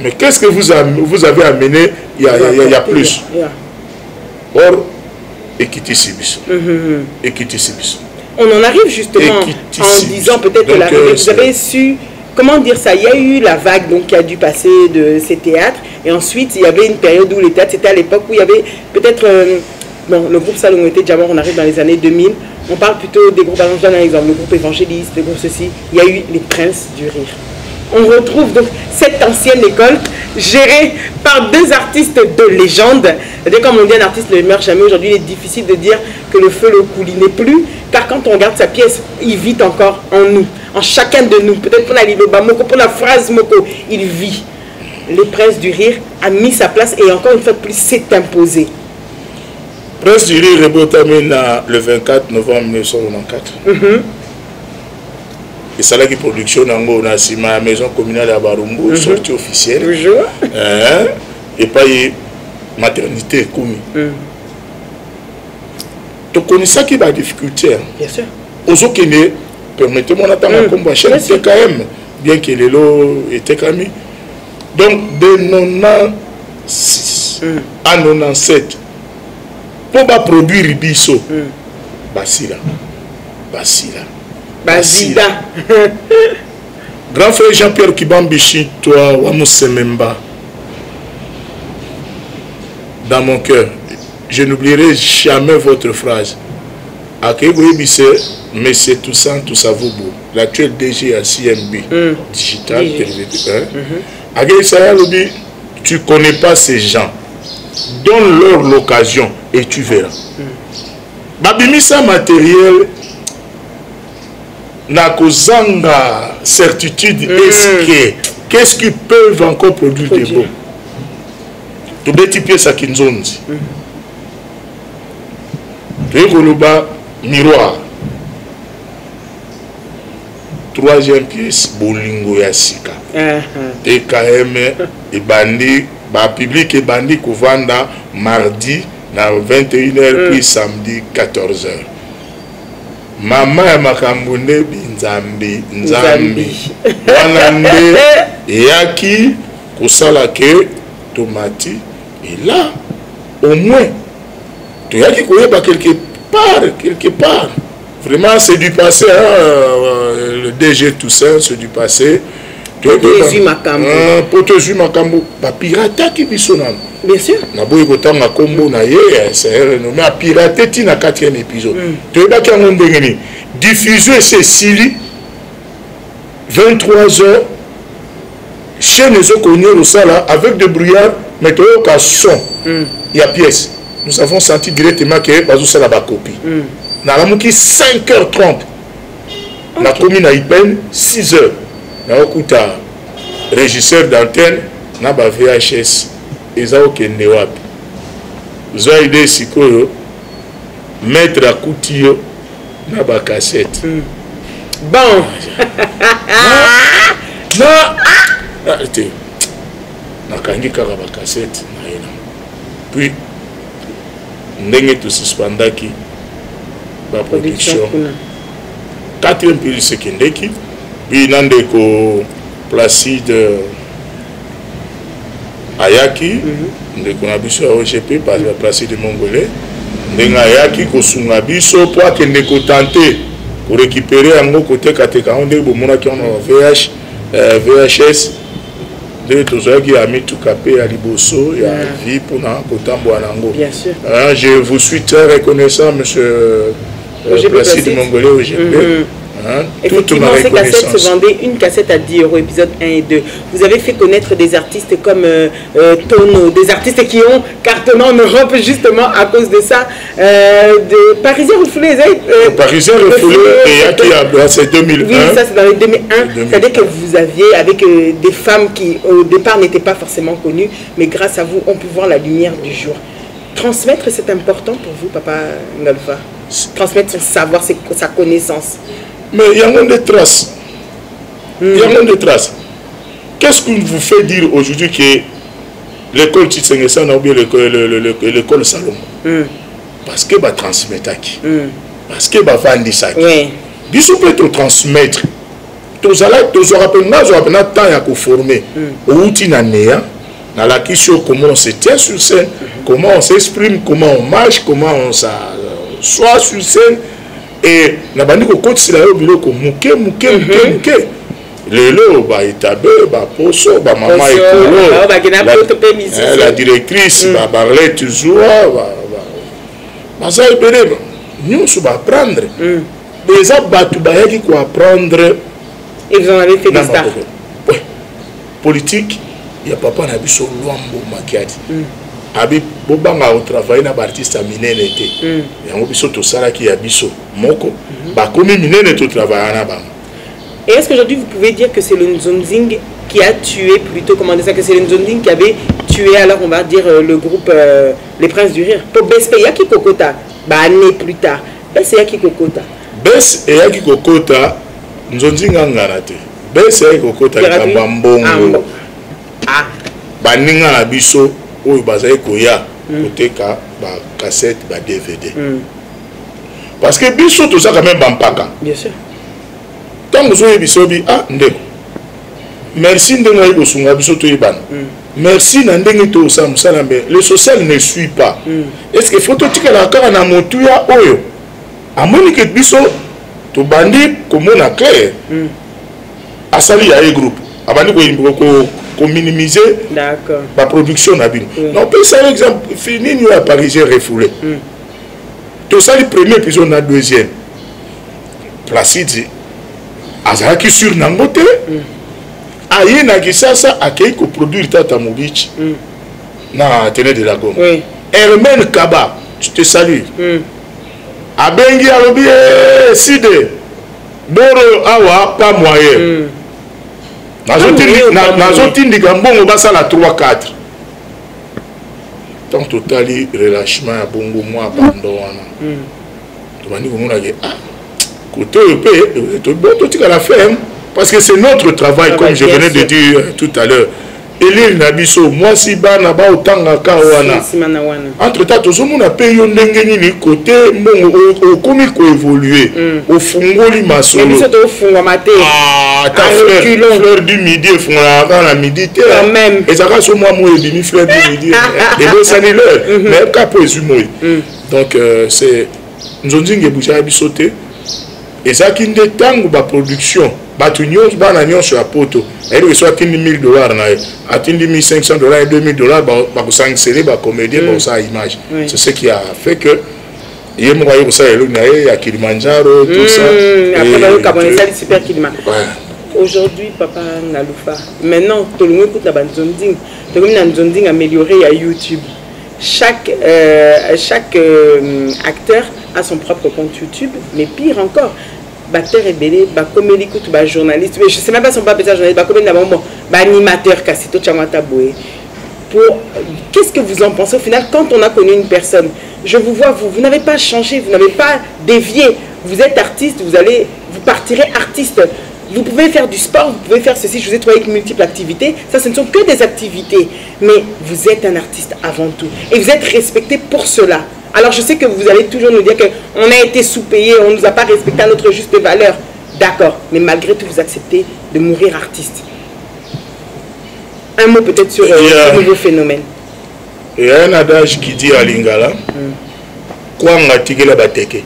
Mais qu'est-ce que vous avez amené? Il y a plus. Or, Ekiti Sibiso. On en arrive justement en disant peut-être que vous avez su, comment dire ça, il y a eu la vague donc, qui a dû passer de ces théâtres, et ensuite il y avait une période où les théâtres, c'était à l'époque où il y avait peut-être, bon, le groupe Salon était déjà mort, on arrive dans les années 2000, on parle plutôt des groupes, par exemple, le groupe Évangéliste, le groupe ceci, il y a eu les Princes du Rire. On retrouve donc cette ancienne école gérée par deux artistes de légende. C'est-à-dire, comme on dit, un artiste ne meurt jamais. Aujourd'hui, il est difficile de dire que le feu le couline plus, car quand on regarde sa pièce, il vit encore en nous, en chacun de nous. Peut-être pour la liloba moko, pour la phrase moko, il vit. Le Prince du Rire a mis sa place et encore une fois de plus s'est imposé. Prince du Rire est botamina le 24 novembre 1994. Et ça là qui production dans la maison communale à Barumbu, sortie officielle. Toujours. Et pas maternité commis. Tu connais ça qui est la difficulté. Bien sûr. Aux autres, permettez-moi d'attendre comme chaîne TKM, bien que les lots étaient cramés. Donc, de 96 à 97, pour produire Bisso, Basila. Grand frère Jean-Pierre Kibambichi, toi, Wamusememba, dans mon cœur, je n'oublierai jamais votre phrase. Mais c'est tout ça, tout ça vaut beau. L'actuel DG à CMB, Digital, tu ne connais pas ces gens. Donne-leur l'occasion et tu verras. Babimisa matériel. Na kozanga certitude qu'est-ce qu'ils peuvent encore produire de beau. Tu beti pièce à Kinzonzi. Tu es miroir. Troisième pièce, Bolingo Yassika. Et KM et Bandi, public et Bandi Kouvanda mardi à 21h puis samedi 14h. Mama ya makambune binzambi nzambi wanande yaki kusala ke tomati et là au moins tu yaki koyeba quelque part vraiment c'est du passé hein, le DG Toussaint c'est du passé Potezu makambo. Potezu makambo. Ba pirata qui bisonam. Bien sûr. Na boye kotanga kombo na ye, c'est renommé à pirater ti na 4e épisode. Tu es baki en ndengeni. Diffuser c'est Sili 23h. Chez les Okonyo au sala avec de brouillard, mais tu as son. Il y a pièce. Nous avons senti directement que bazou sala ba copie. Na lamuki 5h30. Na commune à Ipen 6h. Na okuta régisseur d'antenne na ba VHS. Eza okende wapi. Zo ide sikoyo mettre à couture na ba cassette. Bon. Nakangi kaka ba cassette na ina. Puis ndenge tu suspendaki ba production 4e pili sekendeki puis nandeko Placide ayaki ndeko na biso ya OGP par Placide Mongolais ndenge ayaki kosunga biso po akende kotante pour récupérer yango côté kateka ndenge bomonaki on VHS de tozaki ya mituka pe ya liboso ya vie pour na kotamboa nango. Bien sûr. Je vous suis très reconnaissant, monsieur Placide Mongolais OGP. Effectivement, ces cassettes se vendaient une cassette à 10 €, épisode 1 et 2. Vous avez fait connaître des artistes comme Tono, des artistes qui ont cartonné en Europe justement à cause de ça. De Parisien Refoulé, Parisien Refoulé, c'est 2001. Oui, ça c'est dans les 2001. C'est-à-dire que vous aviez avec des femmes qui au départ n'étaient pas forcément connues, mais grâce à vous, on peut voir la lumière du jour. Transmettre, c'est important pour vous, Papa Ngalfa. Transmettre son savoir, sa connaissance. Mais il y a des traces. Il y a des traces. Qu'est-ce qu'on vous fait dire aujourd'hui que l'école Titsengesan ou bien l'école Salomon? Parce que va transmettre qui? Parce que va vendre ça. Bisou peut te transmettre. Tous aura temps à former. Ou tinanéa, dans la question comment on se tient sur scène, comment on s'exprime, comment on marche, comment on s'assoit sur scène. Et na bandi ko koti la yo biloko muke lelo ba itabe ba poso ba mama ekolo la directrice ba parler toujours ba ça ebele nyonso ba apprendre des abatu ba yaki ko apprendre et vous en avez fait des stars. Politique il y a papa na biso Luambo Makiadi abi bobanga au travail na artiste minene te yango biso to sala ki ya biso moko ba komi minene to travailler na bango. Et est-ce qu'aujourd'hui vous pouvez dire que c'est le Nzonzing qui a tué plutôt, comment dire ça, que c'est le Nzonzing qui avait tué alors on va dire le groupe Les Princes du Rire? Pour Bess et Yaki Kokota, bah année plus tard, Bess et Yaki Kokota. Bess et Yaki Kokota, Nzonzing ngana te. Bess et Yaki Kokota ka bambongo. Ah. Ba ninga na biso oyo bazali koya koteka ba cassette ba DVD. Parce que biso tout ça quand même bampaka. Bien sûr. Tant que vous avez biso bi ah ndeko. Merci ndenge ko sunga biso to ibana. Merci na ndenge to sa musala mais le social ne suit pas. Est-ce que photo tika la kaka na motu ya oyo? Amoni ke biso to bandi komona clair. Asali ya groupe. Abandi ko minimiser la production na bino. Non peut ça exemple fini nous à Parisien Refoulé. Tout ça le premier épisode na deuxième. Placide azaki sur nangote. Aye na kisasa akei ko produire Tata Mobichi. Na Télé de la Goma. Hermen Kaba, je te salue. Abengi alobi side. Boro awa pas moyen. Nazotindi gambongo basa la 3-4. Tant totali relâchement à bongo moi abandon wana. Tobandi komona ke ah côté EP to bon to la faire parce que c'est notre travail comme je venais de dire tout à l'heure. Elil Nabiso moi si bana ba otanga ka wana. Entre temps tozomona pe yo ndenge nini côté mbongo komi ko évoluer au fungoli masolo. Mais c'est au fungo maté. Ah ta fleur du midi fungola dans la midi te. Même. Et ça va sur moi moi demi fleur du midi. Et bon ça ni l'heure. Mais ka po ezumo. Donc c'est Nzonzinge boucha bisoté. Et ça qui ndé tango ba production bato nyonso bana nyonso ya poto ayeli so atindi $1000 na ye atindi $1500 et $2000 bakosanctionner bacomédien baosala image. C'est ce qui a fait que ye moko aye kosala eloko na ye ya Kilimanjaro tout ça. Après bayoka ça super Kilima. Aujourd'hui, Papa Ngaloufa, maintenant, tout le monde écoute la bande Zonding. Tout le monde a une Zonding améliorée à YouTube. Chaque acteur a son propre compte YouTube, mais pire encore, batteur et belé, comédie écoute, journaliste, mais je ne sais même pas si on peut appeler ça journaliste, comédie animateur, Kassito Chamata Boué. Qu'est-ce que vous en pensez au final quand on a connu une personne? Je vous vois, vous n'avez pas changé, vous n'avez pas dévié. Vous êtes artiste, vous partirez artiste. Vous pouvez faire du sport, vous pouvez faire ceci, je vous ai trouvé avec multiples activités. Ça, ce ne sont que des activités. Mais vous êtes un artiste avant tout. Et vous êtes respecté pour cela. Alors, je sais que vous allez toujours nous dire qu'on a été sous-payé, on ne nous a pas respecté à notre juste valeur. D'accord. Mais malgré tout, vous acceptez de mourir artiste. Un mot peut-être sur ce nouveau phénomène. Il y a un adage qui dit à Lingala, Kwanga Tigela Bateke.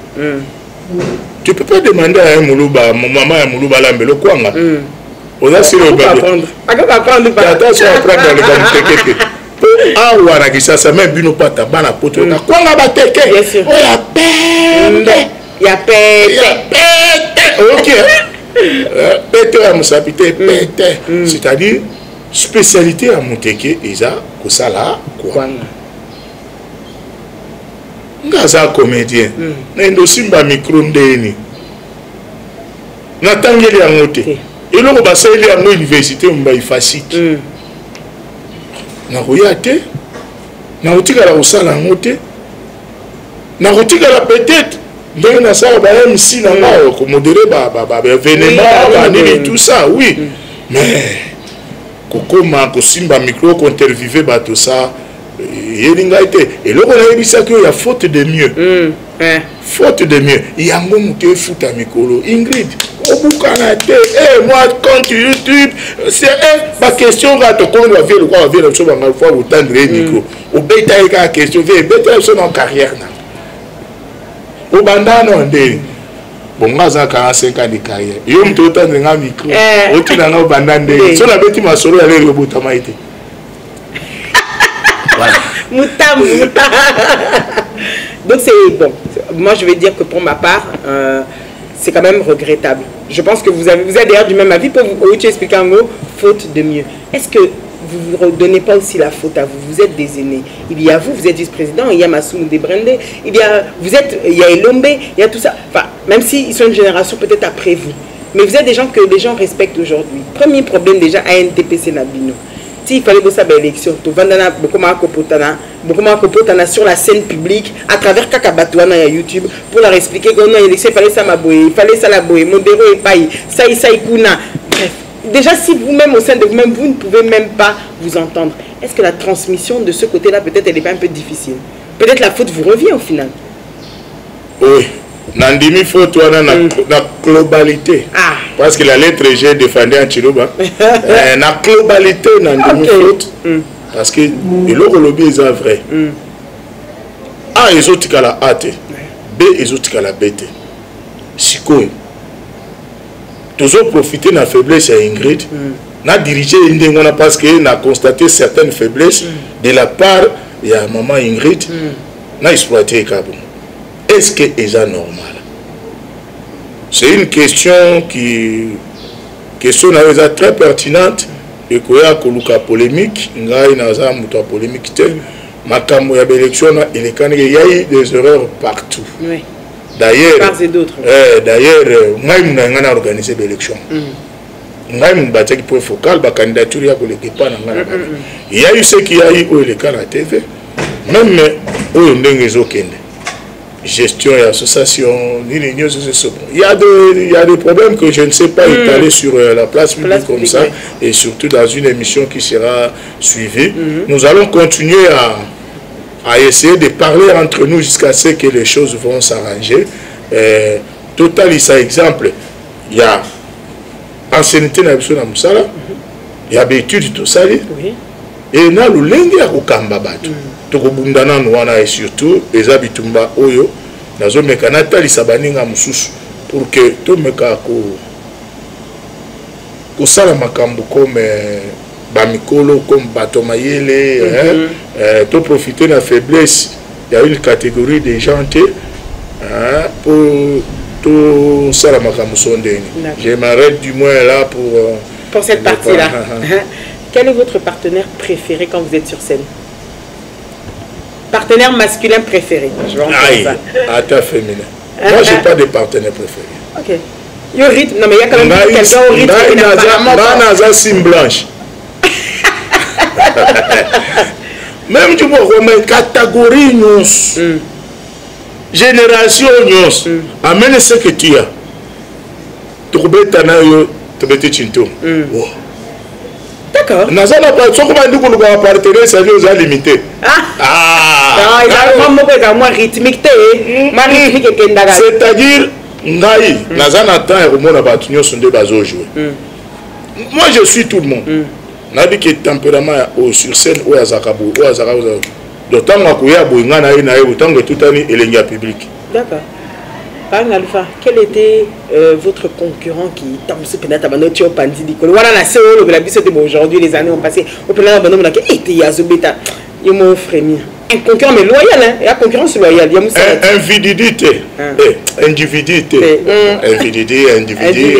Tu ne peux pas demander à un Moulouba, maman à Moulouba Lambelo Kwanga. On a sur le bas. Attention à prendre dans le bas. Ah, ou à ça, ça met Bino Pata, Bana Poto. Kwanga Bateke. Bien sûr. Oh, ya pète. Ya pète. Ok. Pète à Moussapité, pète. C'est-à-dire, spécialité à Mouteke, Isa, Kosala, Kwanga. Ngaza comédien nendo simba micro ndeni natangeli yango te eloko basali yango université mba ifasite nakoya te nakotikala kosala yango te nakotikala peut-être ndenge nasala ba MC na nga komodere événement et tout ça oui mais kokoma kosimba micro interviewer bato ça et là on a dit ça qu'il y a faute de mieux faute de mieux il y a un moment où fout à Mikolo Ingrid au boucanate moi compte YouTube c'est ma question va te qu'on va faire le quoi va faire le chose on va voir autant de micro au bêta et la question fait bêta son en carrière na au bandana on dit bon moi ça 45 ans de carrière yo mto autant de micro au tu na au bandana so la bêti ma solo aller au botama été voilà. Donc c'est bon. Moi je vais dire que pour ma part, c'est quand même regrettable. Je pense que vous êtes d'ailleurs du même avis pour vous expliquer un mot, faute de mieux. Est-ce que vous ne vous redonnez pas aussi la faute à vous? Vous êtes des aînés. Il y a vous êtes vice-président, il y a Massoum Debrende, il y a Elombe, il y a tout ça. Enfin, même s'ils sont une génération peut-être après vous. Mais vous êtes des gens que les gens respectent aujourd'hui. Premier problème déjà à NTPC Nabino. S'il fallait que ça élection, tu vas dans sur la scène publique à travers Kakabatouana et YouTube pour leur expliquer que non, il fallait ça m'abouer, il fallait ça la bouer, modéro et paille, ça y kuna. Bref, déjà si vous-même au sein de vous-même, vous ne pouvez même pas vous entendre. Est-ce que la transmission de ce côté-là, peut-être, elle n'est pas un peu difficile? Peut-être la faute vous revient au final. Oui. Nandimi faute wana na globalité parce que la lettre G défendait en Chiloba na globalité nandimi faute parce que le lobby est vrai A ezotika la A B ezotika la B sikoyo toujours profiter na faiblesse à Ingrid na diriger ndengona parce que na constaté certaines faiblesses de la part de maman Ingrid na exploiter Kabo. Est-ce que c'est normal? C'est une question qui est très pertinente et qui a polémique. Il y a une polémique. Il y a eu des erreurs partout. Oui. D'ailleurs, moi, je organisé l'élection. Il y a eu un point focal, la candidature il y a eu ce qu'il y a eu au la TV. Même au gestion et association, il y a des problèmes que je ne sais pas étaler sur la place publique comme ça, et surtout dans une émission qui sera suivie. Nous allons continuer à essayer de parler entre nous jusqu'à ce que les choses vont s'arranger. Total, ça exemple, il y a ancienneté dans la Moussala, il y a des études tout ça, et il y a le lengue à Okambabatu. Tokobundana nouana et surtout les habitumba oyo nazo mekanata lisabaninga mususu pour que to meka kosala makambo comme bamikolo comme bato mayele to profiter de la faiblesse. Il y a une catégorie de gens pour tout ça la makambo sondeni. Je m'arrête du moins là pour cette partie là. Quel est votre partenaire préféré quand vous êtes sur scène? Partenaire masculin préféré. Je vais ça. À ta féminin. Moi, j'ai pas de partenaire préféré. Ok. Il y a rythme. Non, mais il y a quand même quelqu'un au rythme. Dans un sim blanche. Même du moins, catégorie nous. Génération nous. Amène ce que tu as. Trouver ta naïo, trouver tes chinto. D'accord. Nous allons pas. Sauf que nous avons un partenaire, ça veut dire limité. C'est-à-dire, moi je suis tout le monde. Je dis que le tempérament sur scène, d'autant que public. D'accord. Alpha, quel était votre concurrent qui aujourd'hui, les années ont passé. Un concurrent mais loyal, hein? Il y a concurrence loyale. Individualité. Individualité. Individu.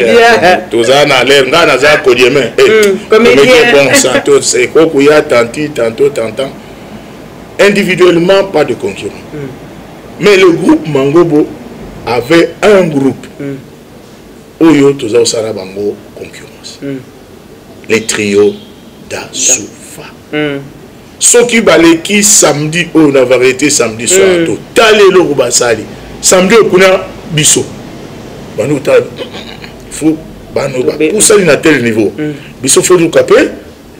Tous en a l'air, on a un codiement. Bon santo, c'est quoi qu'il y a tantôt. Individuellement, pas de concurrent. Mais le groupe Mangobo avait un groupe. Oyo, tous en a bango concurrence. Les trios d'Asoufa. Ce qui baleki samedi on a arrêté samedi soir tout talé le basali samedi on a biso bano ta faut bano ba pour ça à tel niveau biso faut nous caper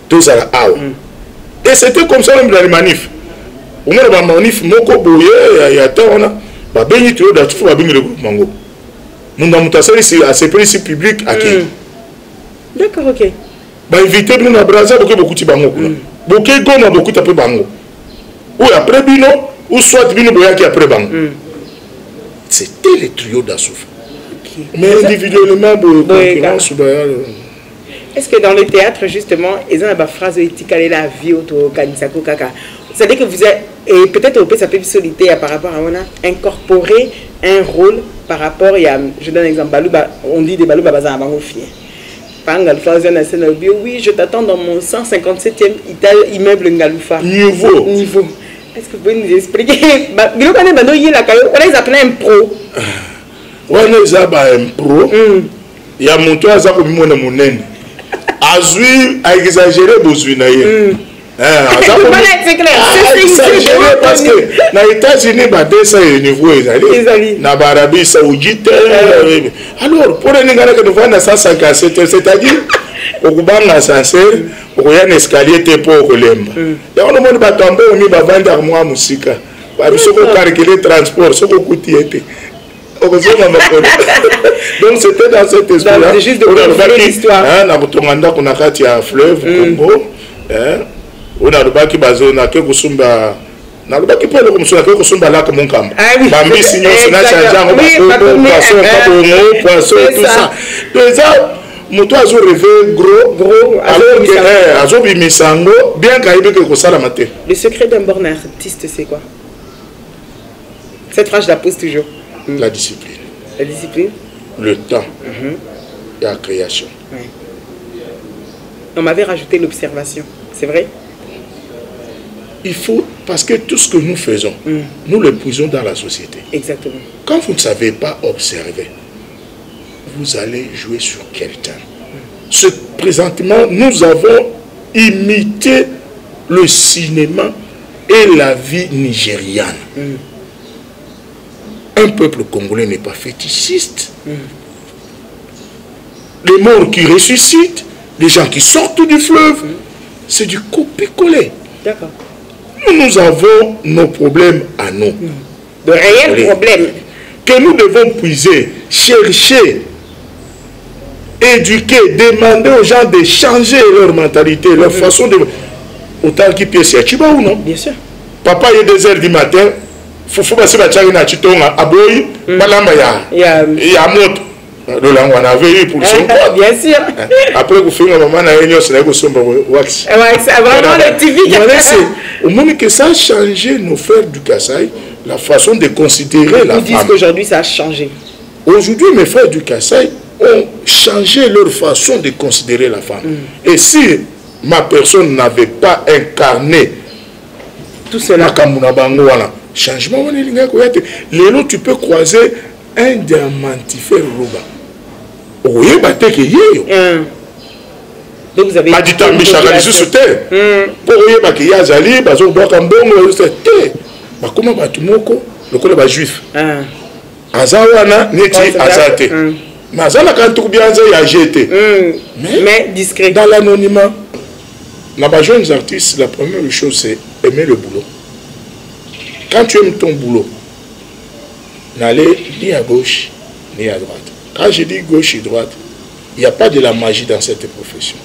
tous à la awa et c'était comme ça même dans les manifs on a ba manif moko boye ya ta on a ba benyi tout da tout ba benyi le groupe mango nous avons tassé c'est à ces principes publics à qui d'accord ok ba inviter nous na braza beaucoup ti bango kuna Boké goma beaucoup tapé bango. Ou après bino, ou soit bino boyaki après bango. C'était les trios d'Assouf. Mais individuellement, est-ce que dans le théâtre, justement, ils ont une phrase éthique, la vie autour Kanisako Kaka. C'est-à-dire que vous êtes, et peut-être au ça peut être solitaire par rapport à on a incorporé un rôle par rapport, il y a, je donne un exemple, on dit des Balou Babazan avant au fier. Oui, je t'attends dans mon 157e immeuble Ngaloufa. Niveau. Est-ce que vous pouvez nous expliquer? Ils appellent un pro. On a un pro. Il y a mon toit, ça comme mon aine. Azui a exagéré besoin d'ailleurs. C'est clair. Parce que dans les États-Unis, ça est niveau na Arabie Saoudite. Alors, pour les gens qui nous 157, c'est-à-dire, au Kubanga ascenseur, au y a un escalier pour lemba. Et on demande pas tomber au milieu de vendre moi musique. Parce que calculer transport, ce que coûte était. Donc c'était dans cet esprit-là. C'est juste de l'histoire. On a fait un fleuve Congo. On a le bazo na ke kusumba na le baki pele kumsuna ke kusumba la comme nkamba bambi sinon na changeant poisson tout ça déjà moto azo rêver gros alors que azo bimisango bien kaibe que kosala maté. Le secret d'un bon artiste c'est quoi? Cette phrase je la pose toujours. La discipline. La discipline, le temps et la création. On m'avait rajouté l'observation, c'est vrai? Il faut, parce que tout ce que nous faisons, nous le puisons dans la société. Exactement. Quand vous ne savez pas observer, vous allez jouer sur quelqu'un. Présentement, nous avons imité le cinéma et la vie nigériane. Un peuple congolais n'est pas fétichiste. Les morts qui ressuscitent, les gens qui sortent du fleuve, c'est du copier-coller. D'accord. Nous avons nos problèmes à nous. De réels problèmes. Que nous devons puiser, chercher, éduquer, demander aux gens de changer leur mentalité, leur façon de... Autant qu'ils puissent y ou non? Bien sûr. Papa, il est 2h du matin, il faut passer à Tchari na Chitonga, à Boy, Balamba, il y a moto. on avait eu pour son code. Bien sûr. Après, vous faites un moment, on a eu wax. Ouais, c'est vraiment le TV. Au moment que ça a changé nos frères du Kasaï, la façon de considérer la femme. Ils disent qu'aujourd'hui, ça a changé. Aujourd'hui, mes frères du Kasaï ont changé leur façon de considérer la femme. Et si ma personne n'avait pas incarné tout cela, changement, Lélo, tu peux croiser un diamantifère Roba. Oui, donc vous avez dit pour comment le juif azawana neti azate mazana quand tout bien a jeté mais discret dans l'anonymat. Les jeunes artistes, la première chose c'est aimer le boulot. Quand tu aimes ton boulot, n'allez ni à gauche ni à droite. Quand je dis gauche et droite, il n'y a pas de la magie dans cette profession.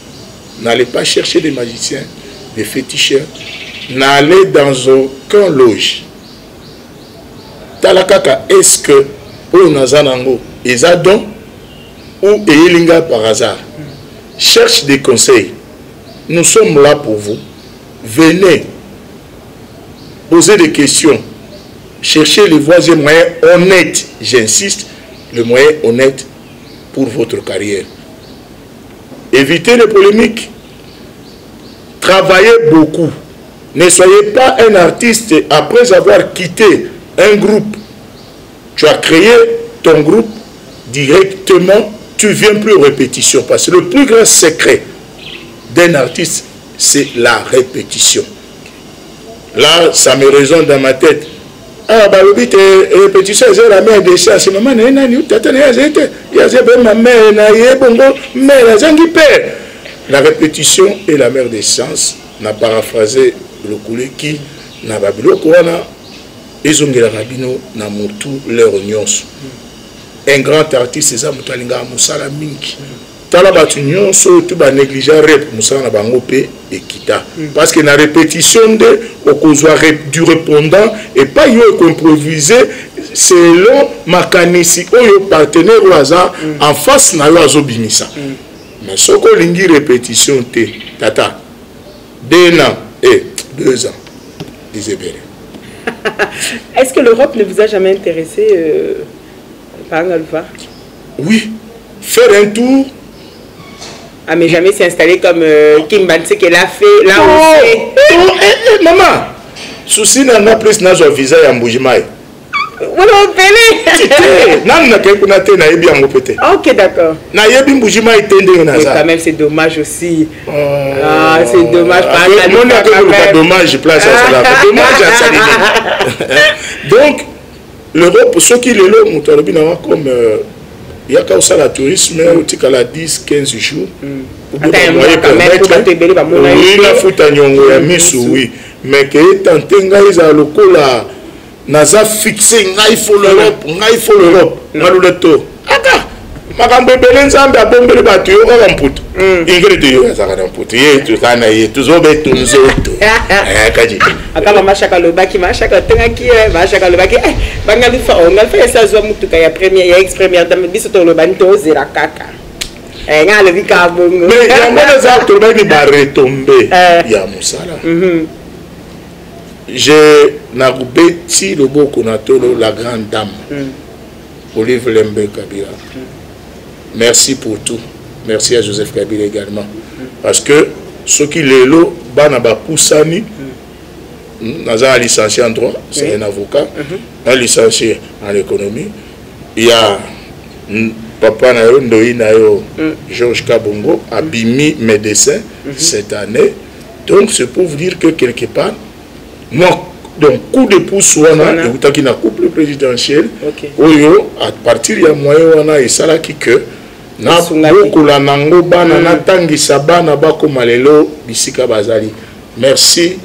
N'allez pas chercher des magiciens, des féticheurs. N'allez dans aucun loge. Talakaka, est-ce que pour Nazanango, ils ont don ou Eilinga par hasard? Cherche des conseils. Nous sommes là pour vous. Venez poser des questions. Cherchez les voies et moyens honnêtes. J'insiste, le moyen honnête pour votre carrière. Évitez les polémiques. Travaillez beaucoup. Ne soyez pas un artiste après avoir quitté un groupe. Tu as créé ton groupe directement, tu ne viens plus aux répétitions. Parce que le plus grand secret d'un artiste, c'est la répétition. Là, ça me résonne dans ma tête. Ah, bah, le répétition, c'est la mère des chats. C'est maman, la répétition est la mère des sciences. On a paraphrasé le coulé qui n'a pas vu le corona. Ils ont rabino na mutu leur nyonso. Un grand artiste c'est ça mutalinga musala mingi. Tala batu nyonso tu ba négliger rep musala na bango pe ekita. Parce que na répétition de okozwa du répondant et pas yo improviser selon makanisi oyo partenaire au hasard en face na yo azobimisa. Mais soko lingi répétition te tata 2 ans et 2 ans Isabelle. Est-ce que l'Europe ne vous a jamais intéressé par Alpha? Oui, faire un tour. Ah, mais jamais s'installer comme Kim Banse qu'elle a fait là où maman, souci n'a pas plus un visa à Mboujimai. Ok, d'accord. Mais quand même, c'est dommage aussi. Ah, c'est dommage. Donc, l'Europe, ceux qui le l'ont, comme il y a qu'à ça la tourisme, il y a 10-15 jours. Oui, mais que tantenga ils a le cola. Naza fixé, il faut l'Europe, il faut l'Europe. Malouleto. Aka. Makambo belenza bombe le batu yo ka mputu. Ingrid yo za ka mputu. Ye tu kana ye tu zo betu nzoto. Kaji. Aka mama shaka lo baki ma shaka tenga ki ma shaka lo baki. Bangali fa on a fait ça zo mutu ka ya première ya ex première dame biso to lo banto zera kaka. Nga le vika bongo. Mais ya mona za to ba ni ba retomber ya musala. J'ai Nagubeti le beau Konatolo, la grande dame, Olive Lembe Kabila. Merci pour tout. Merci à Joseph Kabila également. Parce que ceux qui les lots, Banaba Poussani, Naza licencié en droit, c'est un avocat, un licencié en économie. Il y a Papa Nayo, Ndoi Nayo, Georges Kabongo, Abimi médecin cette année. Donc c'est pour vous dire que quelque part, moi, donc coup de pouce ouana qui n'a couple présidentiel oyo à partir ya moyen wana et ça là qui que na beaucoup la nango bana na tangi sabana bako malelo bisika bazali. Merci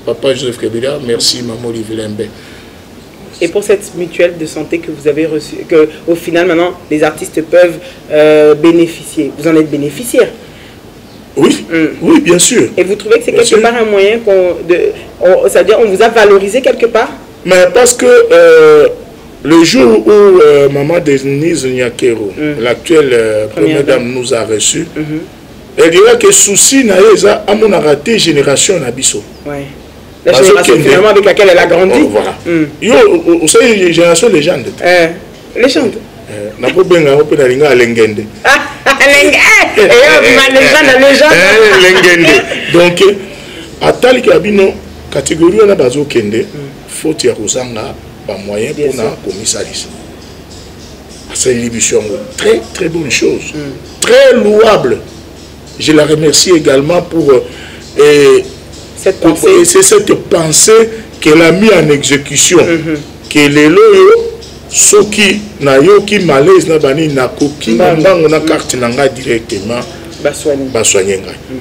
papa Joseph Kabila, merci maman Olivier Lembe. Et pour cette mutuelle de santé que vous avez reçue, que au final maintenant les artistes peuvent bénéficier, vous en êtes bénéficiaire? Oui, oui, bien sûr. Et vous trouvez que c'est quelque part un moyen c'est-à-dire on vous a valorisé quelque part? Mais parce que Le jour où maman Denise Nyakero, l'actuelle première dame, nous a reçus, elle dira que souci n'a pas à mon raté génération Nabiso. Ouais. La génération finalement avec laquelle elle a grandi. Voilà. Vous savez, génération légende. Légende. N'a pas bien à Lengende. Lengende. Donc, à tel qu'abino catégorie on a bazo kende, faut y avoir moyen pour la commissaire. C'est une émission très très bonne chose, très louable. Je la remercie également pour cette pensée qu'elle a mis en exécution. Que les loyaux, ceux qui n'ont pas malaise, na koki na carte directement,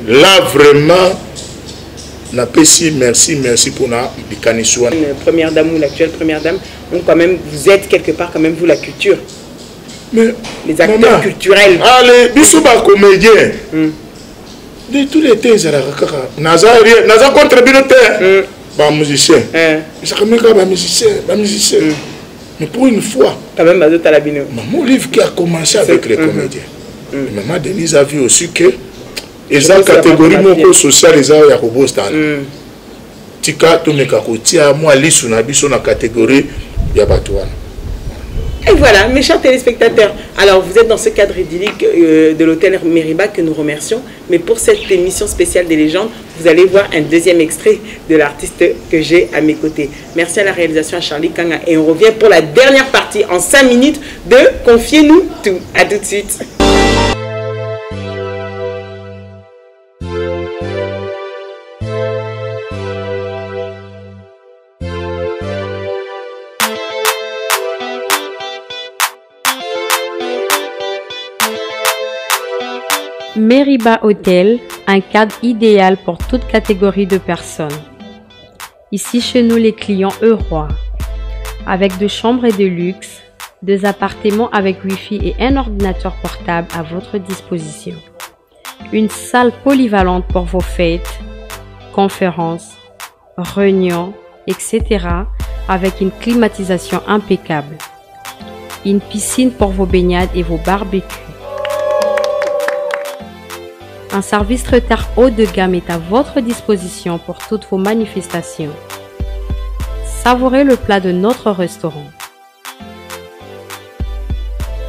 là vraiment, na pesi merci pour la bicanissoine. Première dame ou l'actuelle première dame, donc quand même vous êtes quelque part quand même vous la culture. Mais les acteurs culturels. Allez, bisous ba comédien. De tous les thèses à la kaka. Naza contre binoteur. Ba musicien. Ça quand même ba musicien. Mais pour une fois. Quand même bazo talabino. Mon livre qui a commencé avec les comédiens. Maman Denise a vu aussi que les catégories moko sociale les a ya robostan. Tika to meka kotia moi lisu na biso na catégorie ya batouana. Et voilà, mes chers téléspectateurs, alors vous êtes dans ce cadre idyllique de l'hôtel Meriba que nous remercions, mais pour cette émission spéciale des légendes, vous allez voir un deuxième extrait de l'artiste que j'ai à mes côtés. Merci à la réalisation à Charlie Kanga et on revient pour la dernière partie en 5 minutes de Confiez-nous tout. À tout de suite. Meriba Hotel, un cadre idéal pour toute catégorie de personnes. Ici chez nous les clients heureux, avec 2 chambres de luxe, 2 appartements avec Wi-Fi et un ordinateur portable à votre disposition. Une salle polyvalente pour vos fêtes, conférences, réunions, etc. avec une climatisation impeccable. Une piscine pour vos baignades et vos barbecues. Un service traiteur haut de gamme est à votre disposition pour toutes vos manifestations. Savourez le plat de notre restaurant.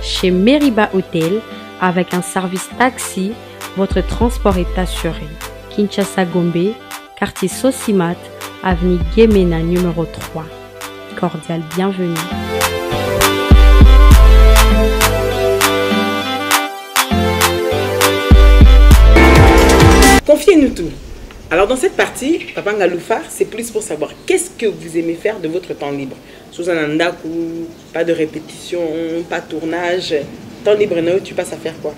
Chez Meriba Hotel, avec un service taxi, votre transport est assuré. Kinshasa Gombe, quartier Sosimat, avenue Guémena numéro 3. Cordial bienvenue. Confiez-nous tout. Alors dans cette partie, Papa Ngaloufar, c'est plus pour savoir qu'est-ce que vous aimez faire de votre temps libre. Sous un andaku, pas de répétition, pas de tournage. Temps libre, tu passes à faire quoi?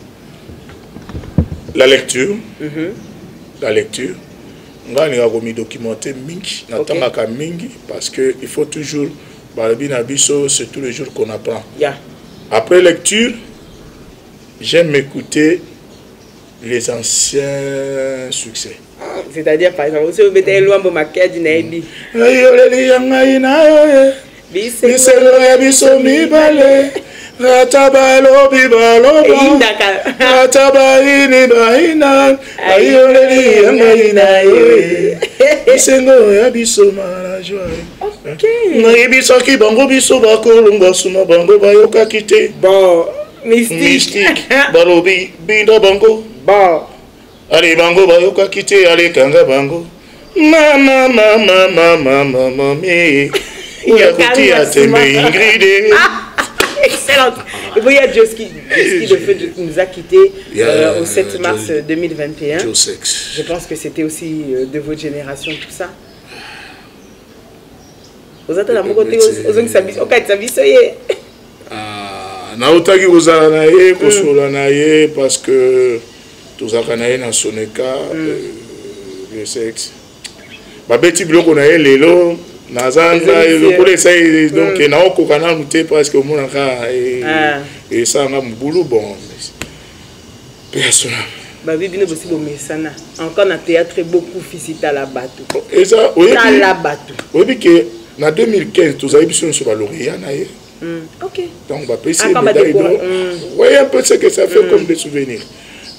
La lecture. La lecture. On va documenter mingi, mingi parce qu'il faut toujours, c'est tous les jours qu'on apprend. Après lecture, j'aime écouter les anciens succès. C'est-à-dire, par exemple, si vous mettez loin de ma quête, vous avez dit. Bon, mystique. Balobi, binda bango. Bon. Allez, bango, bayoka kite, allez, kanga bango. Mama, Yakuti a tembe Ingrid. Excellent. Et vous, il y a Joski nous a quittés au 7 mars 2021. Je pense que c'était aussi de votre génération, tout ça. Vous êtes à mon côté, aux autres s'habillent. Naotaki kozala na ye kosola na ye parce que tozaka na ye na soneka le sexe babeti biloko na ye lelo nazanga lokolesa donc naokoka nanu te parce que omonaka esanga mobulu bon personne babibino bosi bomesana encore na théâtre beaucoup fisita la bato eza la bato oyebi ke na 2015 tozali biso nyonso balauréat na ye Ok. Donc, bah, médaille d'or. Vous voyez un peu ce que ça fait comme des souvenirs.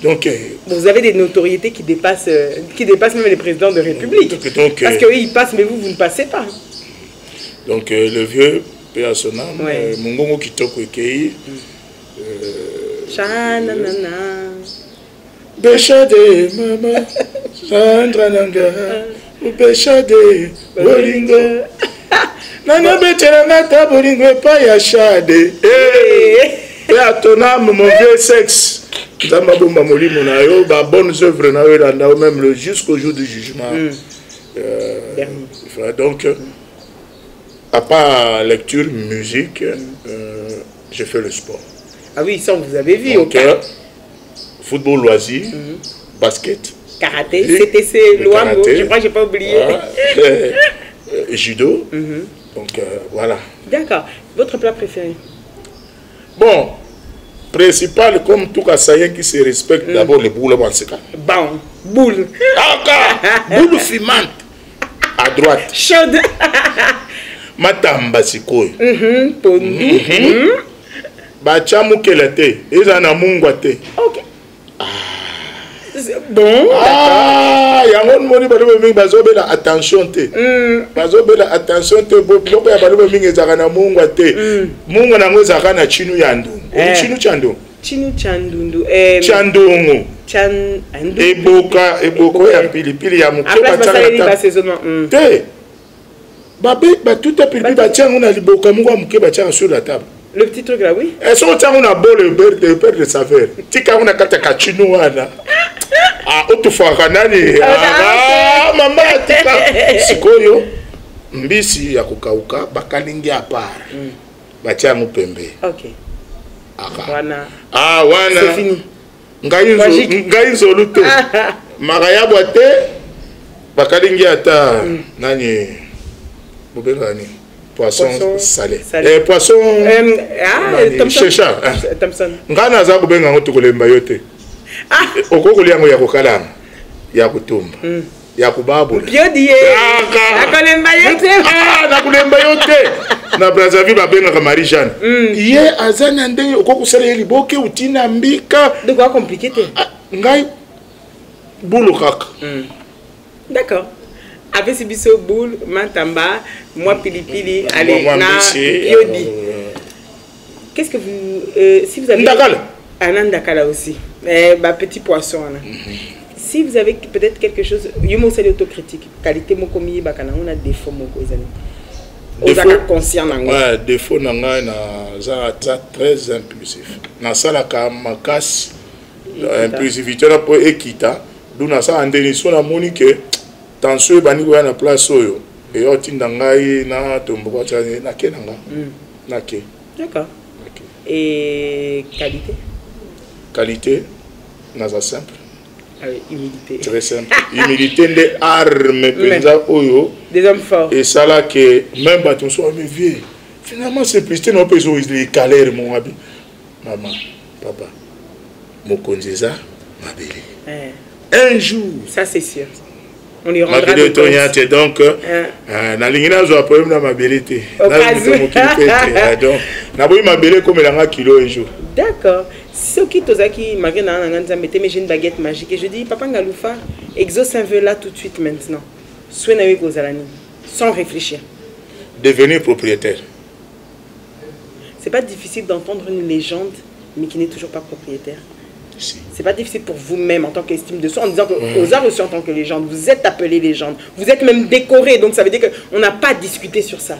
Donc, vous avez des notoriétés qui dépassent même les présidents de République. Parce qu'eux, ils passent, mais vous ne passez pas. Donc, le vieux, paix à son âme, Mungongo Kitoko Ekei. Chananana. Béchade, maman, Sandra Nanga, Béchade, Bolingo. Nana Béchelangata, Bolingo, pas Yachade. Et à ton âme, mon vieux sexe. Zamba Bomba Molimo Nayo, bonnes œuvres, même jusqu'au jour du jugement. Donc, à part lecture, musique, je fais le sport. Ah oui, ça vous avez vu. Donc, football loisir, basket, karaté, CTC, Loambo, je crois que je n'ai pas oublié. Judo. Donc, voilà. D'accord. Votre plat préféré? Bon, principal, comme tout Kassayen qui se respecte, d'abord les boules en ce cas. Bon, boule. Boule fumante. À droite. Chaude. Matamba sikoy. Pondu. Bachamu kelate. Ezana mungwate. Ok. Bon. Yangon moni balume mingi bazobela attention te. Bazobela attention te. Boko ya balume mingi ezakana mungwate. Mungu nango ezakana chinu yandu. Chinu chandu. Chinu chandundu. Chandungu. Eboka ya pilipili ya muke batala te. Ba tout à pilipili batiango na liboka mungu muke batianga sur la table. Le petit truc là, oui. Est-ce que tu as un bol de perdre de saveur? Tu as un kata chinois. Autrefois, maman, sikoyo mbisi ya kukauka bakalingi apart. Batia mupembe. Ok. Wana. Wana. C'est fini. Ngai nzolu te. Maraya boite bakalingi ata nani bobengani. Poisson salé. Poisson Thompson. Ngana za kubenga ngoto kolemba yote. Okoko liango ya kokalanga. Ya kutumba. Ya kubabula. Biodie. Nakolemba yote. Na kulemba yote. Na Brazzaville babenga Marie Jeanne. Ye azana ndenge okoko sala yeli boke utina mbika. De quoi compliqué te? Ngai boulou kaka. D'accord. Avec ce biseau boule, mantamba, moi pilipili, allez, na yodi. Qu'est-ce que vous, si vous avez un andakala aussi, petit poisson là. Si vous avez peut-être quelque chose, yomo c'est l'autocritique, qualité mo komi bakana on a défaut mo kozani. Défaut conscient nanga. Ouais, défaut nanga na za très impulsif. Na sala ka makas impulsivité na po ekita, duna sa andeni so na monique. Tension bani ko na place oyo et yo tinda ngai na tombo tane na kenanga na ke. D'accord. Et qualité na za simple. Humilité. Très simple. Humilité des armes penza oyo des hommes forts. Et ça là que même baton soit mais vieux. Finalement simplicité non pas les galères mon abi. Maman, papa. Mokonzeza mabele. Un jour, ça c'est sûr. On lui rendra compte. Donc, na lingina zo problème na mabelité. Donc, na boyi mabelé comme la kilo un jour. D'accord. Ce qui tozaki malgré na ngana mais j'ai une baguette magique et je dis papa Ngaloufa, exauce un vœu là tout de suite maintenant. Sois na kozalani sans réfléchir. Devenir propriétaire. C'est pas difficile d'entendre une légende mais qui n'est toujours pas propriétaire. C'est pas difficile pour vous-même en tant qu'estime de soi en disant que vous avez reçu en tant que légende, vous êtes appelé légende, vous êtes même décoré, donc ça veut dire qu'on n'a pas discuté sur ça.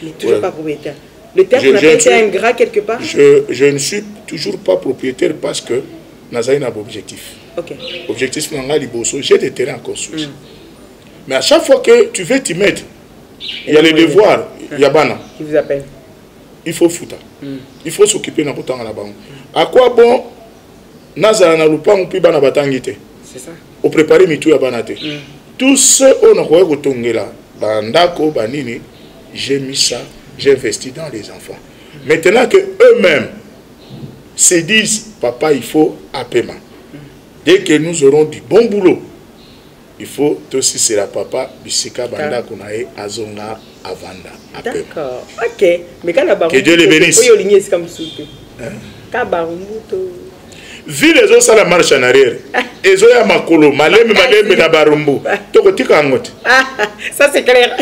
Mais toujours pas propriétaire. Le terme n'a pas été ingrat quelque part. Je ne suis toujours pas propriétaire parce que Nazaï n'a pas d'objectif. Ok. Objectif, j'ai des terrains à construire. Mais à chaque fois que tu veux t'y mettre, il y a les devoirs, il y a Bana. Qui vous appelle? Il faut foutre. Il faut s'occuper d'un temps à la banque. À quoi bon? Nazara na lupango pi bana batangite. C'est ça. Au préparer mitu ya banate. Tout ce on a quoi kotongela bandako banini, j'ai mis ça, j'ai investi dans les enfants. Maintenant que eux-mêmes se disent papa il faut un paiement. Dès que nous aurons du bon boulot, il faut aussi c'est la papa bisika banda kunae azonga avanda. D'accord. OK. Mais quand la barumbu. Que Dieu les bénisse. Oui, il y a comme soupe. Quand barumbu vu les autres ça la marche en arrière. Ezo ya makolo, maleme na barumbu. Toko tika ngote. Ça c'est clair.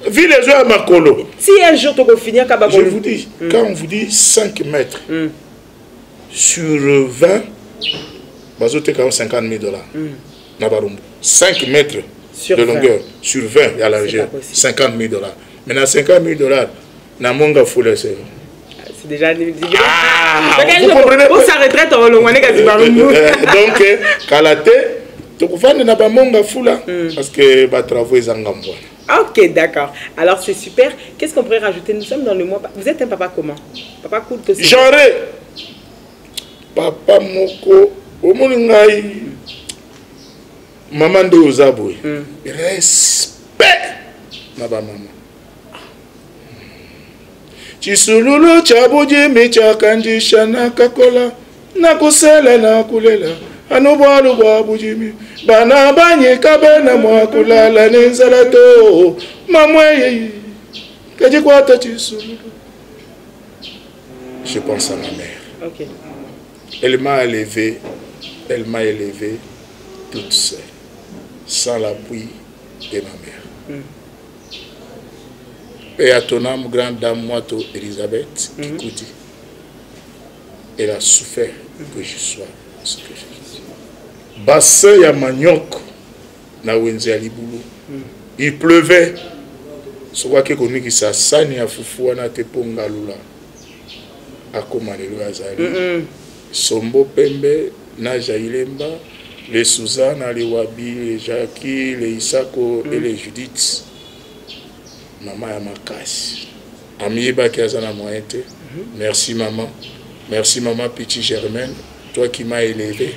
Vu les autres ya makolo. Si un jour tu finir ka je vous dis, quand on vous dit 5 mètres sur 20, bazo teka 50 000 $. Na barumbu. 5 mètres sur de longueur 20. Sur 20 il y a la largeur 50 000 $. Maintenant 50 000 $, na monga foule c'est. C'est déjà vous comprenez pour sa retraite on le connaît quasi barumbu. Donc kalate to kufande na ba monga foula parce que ba travaux ezangambwa. OK, d'accord. Alors c'est super. Qu'est-ce qu'on pourrait rajouter? Nous sommes dans le mois. Vous êtes un papa comment? Papa cool aussi. Genre papa moko omulingai maman de Ozaboy. Respect na ba maman. Chisululu chabuji micha kanjisha na kakola na kusela na kulela anubwalu bwa bujimi bana banye kabena mwa kulala nenzala to mamweye kaji kwata chisululu. Je pense à ma mère. OK. Elle m'a élevé toute seule, sans l'appui de ma mère. Et à ton âme, grande dame, moi, Elisabeth, Kikoudi, elle a souffert que je sois ce que je suis. Bassin ya maniok, na wenze ya libulu. Il pleuvait. Ce quoi que koni ki sa sani ya fufu na te ponga lula. Akoma lelo azali. Sombo pembe na Jailemba, les Suzanne, les Wabi, les Jackie, les Isako et les Judith. Maman ya makasi. Amiba qui a zana moyente. Merci maman. Merci maman Petit Germaine, toi qui m'as élevé.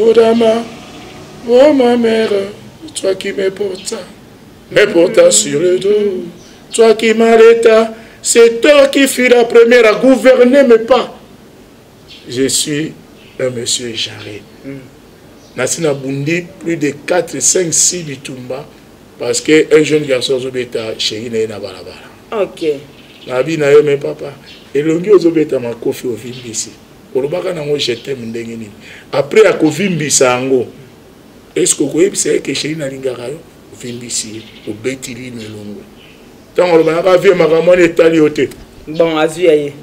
Oh dama, oh ma mère, toi qui me porta sur le dos. Toi qui m'arrêta, c'est toi qui fus la première à gouverner mes pas. Je suis un monsieur jarré. Nasina Bundi, plus de 4, 5, 6 bitumba. Parce qu'un jeune garçon zobeta chéri na balabala. OK. Nabi na yo mais papa. Et longi ozobeta ma kofi au vimbisi. Olobaka nango je t'aime ndenge nini. Après a ko vimbisa ngo. Est-ce que koyebi c'est que chéri na lingaka yo vimbisi au betili melongo. Tant on va vie makamane etali yote. Bon azuyaye.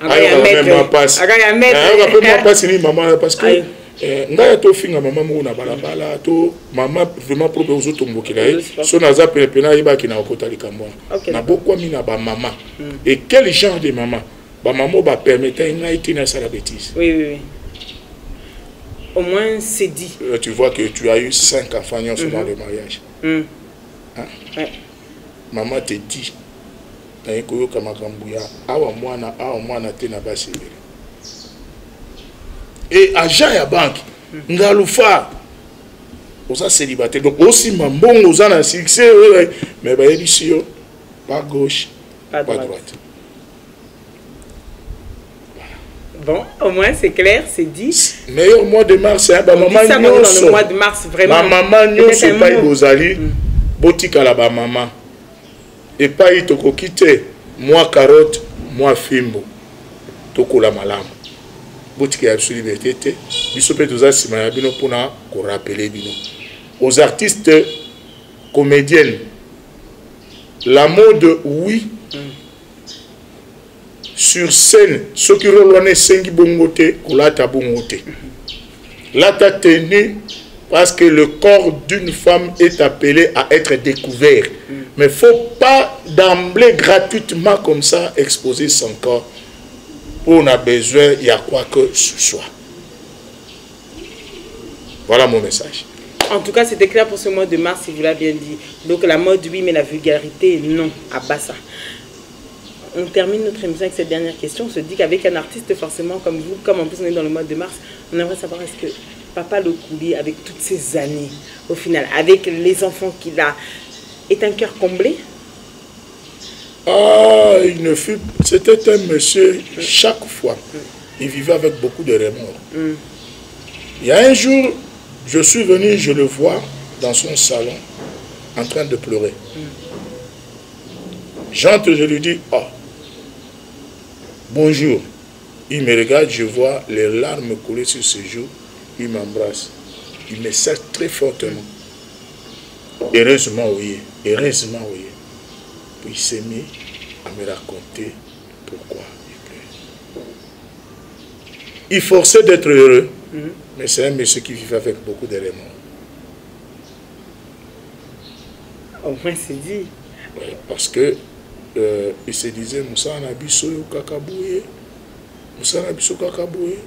Aga même passe. Aga même passe ni maman parce que ngaya to finga maman mo na balabala to maman vraiment propre aux autres mbokela so naza pena yiba ki na okota likambo na bokwa mina ba maman et quel genre de maman ba maman ba permettre ngai tina ça la bêtise. Oui. Au moins c'est dit. Tu vois que tu as eu 5 enfants dans le mariage. Ouais. Maman te dit na ekoyo kama kambuya awa mwana te na basebele. Et agent ya banque ngalufa osa célibataire donc aussi mambongo osa na succès mais ba édition pas gauche pas droite. Bon, au moins c'est clair, c'est dit. Meilleur mois de mars hein ba maman nyonso. Dans le mois de mars vraiment. Ma maman nyonso pa ibozali botika la ba maman. Et pas itoko kite moi carotte, moi fimbo. Toko la malamu. Boutique absolue liberté, biso tous sima ya bino pona ko rappeler bino aux artistes comédiennes la mode oui sur scène ceux qui rolone sengi bongote kolata bongote lata tenue parce que le corps d'une femme est appelé à être découvert mais faut pas d'emblée gratuitement comme ça exposer son corps. On a besoin, il y a quoi que ce soit. Voilà mon message. En tout cas, c'était clair pour ce mois de mars, si vous l'avez bien dit. Donc la mode, oui, mais la vulgarité, non, à Bassa. On termine notre émission avec cette dernière question. On se dit qu'avec un artiste, forcément, comme vous, comme en plus on est dans le mois de mars, on aimerait savoir est-ce que Papa Lokuli, avec toutes ces années, au final, avec les enfants qu'il a, est un cœur comblé? Ah, c'était un monsieur, chaque fois, il vivait avec beaucoup de remords. Il y a un jour, Je suis venu, je le vois dans son salon en train de pleurer. J'entre, je lui dis, oh, bonjour. Il me regarde, je vois les larmes couler sur ses joues. Il m'embrasse. Il me serre très fortement. Heureusement, oui. Heureusement, oui. Puis il s'est mis à me raconter pourquoi il pleure. Il forçait d'être heureux, mais c'est un monsieur qui vivait avec beaucoup d'éléments. Au moins, c'est dit. Ouais, parce que il se disait, Moussa Nabiso Kakabouye. Moussa Nabiso Kakabouye.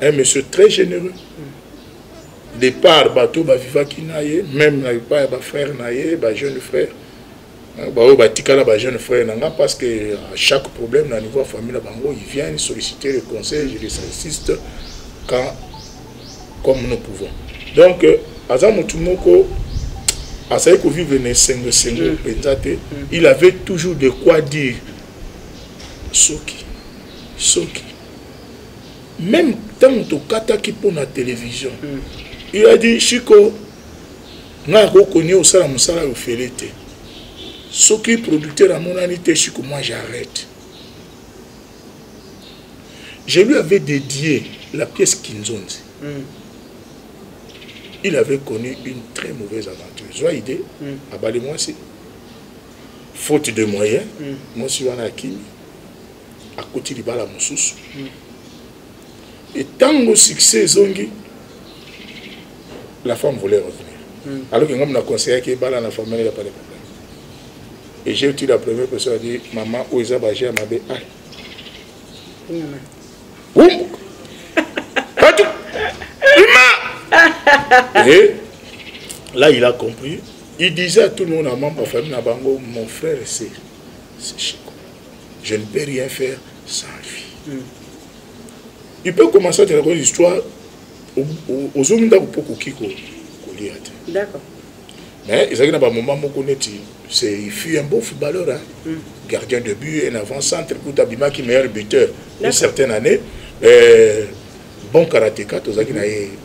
Un monsieur très généreux. Départ, bateau, viva qui naïe, même pas frère naïe, jeune frère. Jeune frère, parce que à chaque problème, dans niveau famille, ils viennent solliciter le conseil, je les assiste quand, comme nous pouvons. Donc, il avait toujours de quoi dire. Soki. Même tant que Kataki pour la télévision, il a dit, Chico, n'a reconnu au salaire au félité. Ce qui est producteur à mon anité, Chico, moi j'arrête. Je lui avais dédié la pièce Kinzonzi. Il avait connu une très mauvaise aventure. J'ai idée, à Bali-moi aussi. Faute de moyens, moi je suis en Akimi, à côté du Bala Moussous. Et tant au succès, Zongi, la femme voulait revenir. Alors que comme on a conseillé qu'il y ait la famille, il n'y a pas de problème. Et j'ai été la première personne à dire, maman, où est-ce que j'ai à ma bé? Et là, il a compris. Il disait à tout le monde, à ma famille, à Bango, mon frère, c'est Chico. Je ne peux rien faire sans lui. Il peut commencer à te raconter l'histoire aux hommes d'Agopo Kiko. D'accord. Mais il y a un moment où il fut un bon footballeur, hein? Gardien de but, un avant-centre, Koutabima qui est meilleur buteur une certaine année. Bon karatéka, tous qui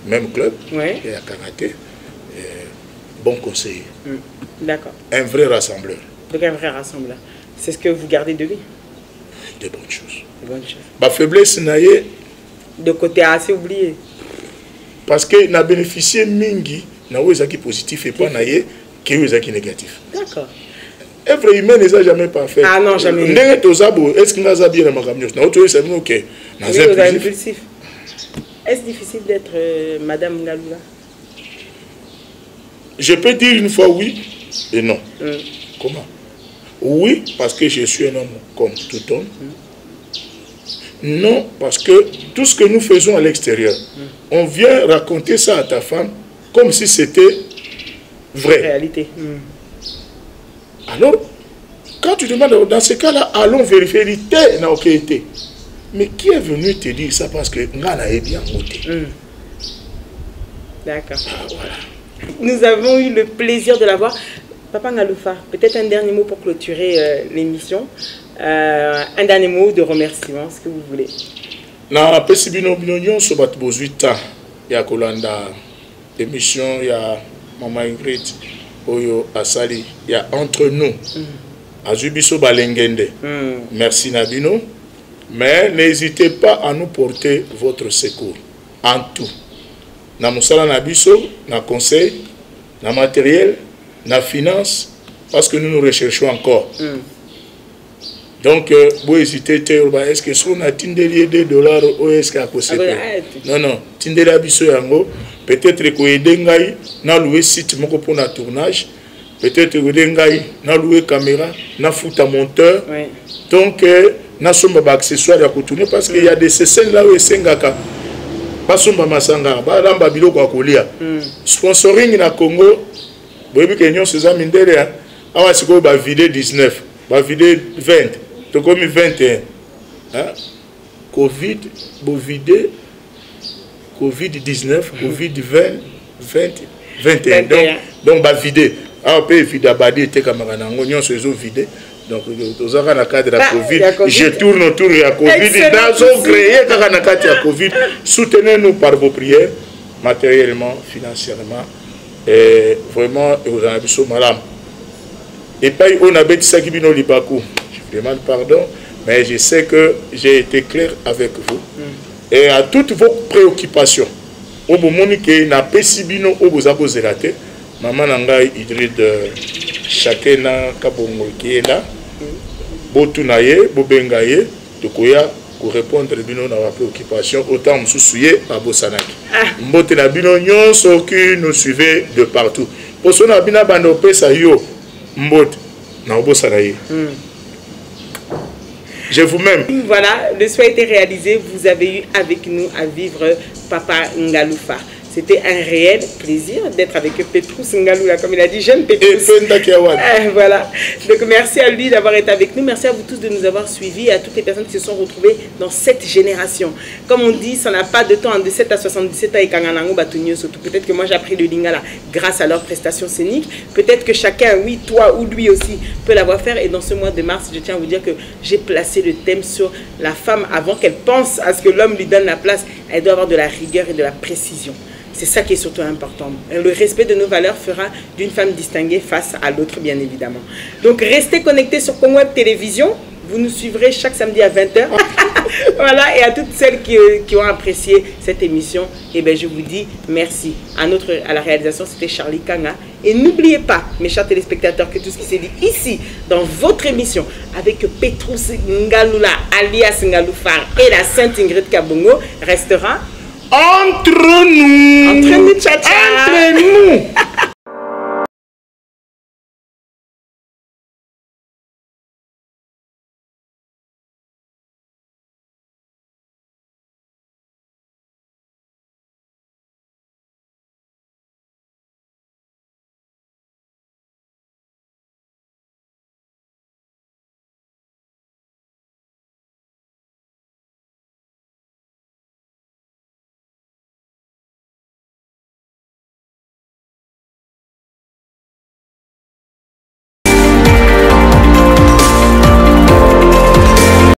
même club, et à karaté, bon conseiller. D'accord. Un vrai rassembleur. Donc un vrai rassembleur. C'est ce que vous gardez de lui? De bonnes choses. De bonnes choses. Ma faiblesse n'a de côté assez oublié. Parce que n'a bénéficié mingi, n'a qui positif et pas naïe, qui est négatif. D'accord. Œuvre humaine n'est jamais parfait. Ah non, jamais. Est-ce qu'il n'a bien ma camion? Impulsif. Est-ce difficile d'être Madame Ngaloula? Je peux dire une fois oui et non. Comment? Oui, parce que je suis un homme comme tout homme. Non, parce que tout ce que nous faisons à l'extérieur, on vient raconter ça à ta femme comme si c'était vrai. Réalité. Alors, quand tu demandes, dans ce cas-là, allons vérifier l'ité n'a aucun été. Mais qui est venu te dire ça parce que Ngana est bien monté? D'accord. Ah, voilà. Nous avons eu le plaisir de la voir. Papa Ngaloufa, peut-être un dernier mot pour clôturer l'émission. Un dernier mot de remerciement, ce que vous voulez. Na pesibino binonyo so bat bozuita ya kolanda émission ya Maman Ingrid oyo asali ya entre nous. Azubiso balengende. Merci Nabino. Mais n'hésitez pas à nous porter votre secours en tout. Na musala nabiso, na conseil, na matériel, na finance, parce que nous nous recherchons encore. Donc, vous hésitez, est-ce que si on a tindeli $2 ou est-ce qu'il y a possible? Non, non, tindeli abiso yango, peut-être que Edengai n'a loué site pour un tournage, peut-être que Edengai n'a loué caméra, n'a foutu un monteur. Donc, n'a somba accessoire à tourner parce qu'il y a des scènes là où Sengaka, pas somba masanga, pas ramba bilo kwa kolia. Sponsoring na Congo, vous voyez que nous sommes mindere, awa siko ba vidé 19, ba vidé 20. Comme 21, hein? Covid, Bovidé, Covid-19, Covid-20, 21. Donc, bah vidé. Ah, on peut vider à Badi et Camarana, on y a ce vidé. Donc, dans un cadre de la Covid, je tourne autour de la Covid. Dans un créé dans un cadre de la Covid, soutenez-nous par vos prières. matériellement, financièrement, et vraiment, vous avez besoin madame. Et puis, on a bêti Sakibino Libakou. Je demande pardon, mais je sais que j'ai été clair avec vous. Et à toutes vos préoccupations, au moment où na pesibino au bozabo zerate, maman nanga Idrid chacun na kabongo qui est là, botunaye, bobengaye, tokoya pour répondre bino na préoccupation autant msusuye à Bosanaki. Mbote na bino nyonso qui nous suivait de partout. Pour son abina bando pesa yo mbote na Bosanaye. Je vous m'aime. Voilà, le souhait a été réalisé. Vous avez eu avec nous à vivre Papa Ngaloufa. C'était un réel plaisir d'être avec Petrus Ngaloula, comme il a dit, jeune Petrus. Voilà. Donc merci à lui d'avoir été avec nous. Merci à vous tous de nous avoir suivis et à toutes les personnes qui se sont retrouvées dans cette génération. Comme on dit, ça n'a pas de temps de 7 à 77 ans et Kanganango Batunyo surtout. Peut-être que moi j'ai appris le lingala grâce à leurs prestations scéniques. Peut-être que chacun, oui, toi ou lui aussi, peut l'avoir fait. Et dans ce mois de mars, je tiens à vous dire que j'ai placé le thème sur la femme avant qu'elle pense à ce que l'homme lui donne la place. Elle doit avoir de la rigueur et de la précision. C'est ça qui est surtout important. Le respect de nos valeurs fera d'une femme distinguée face à l'autre, bien évidemment. Donc, restez connectés sur Conweb Télévision. Vous nous suivrez chaque samedi à 20h. Voilà, et à toutes celles qui ont apprécié cette émission, eh bien, je vous dis merci. À la réalisation, c'était Charlie Kanga. Et n'oubliez pas, mes chers téléspectateurs, que tout ce qui s'est dit ici, dans votre émission, avec Petrus Ngaloula, alias Ngaloufar, et la Sainte Ingrid Kabongo, restera entre nous. Entre nous, tcha tcha.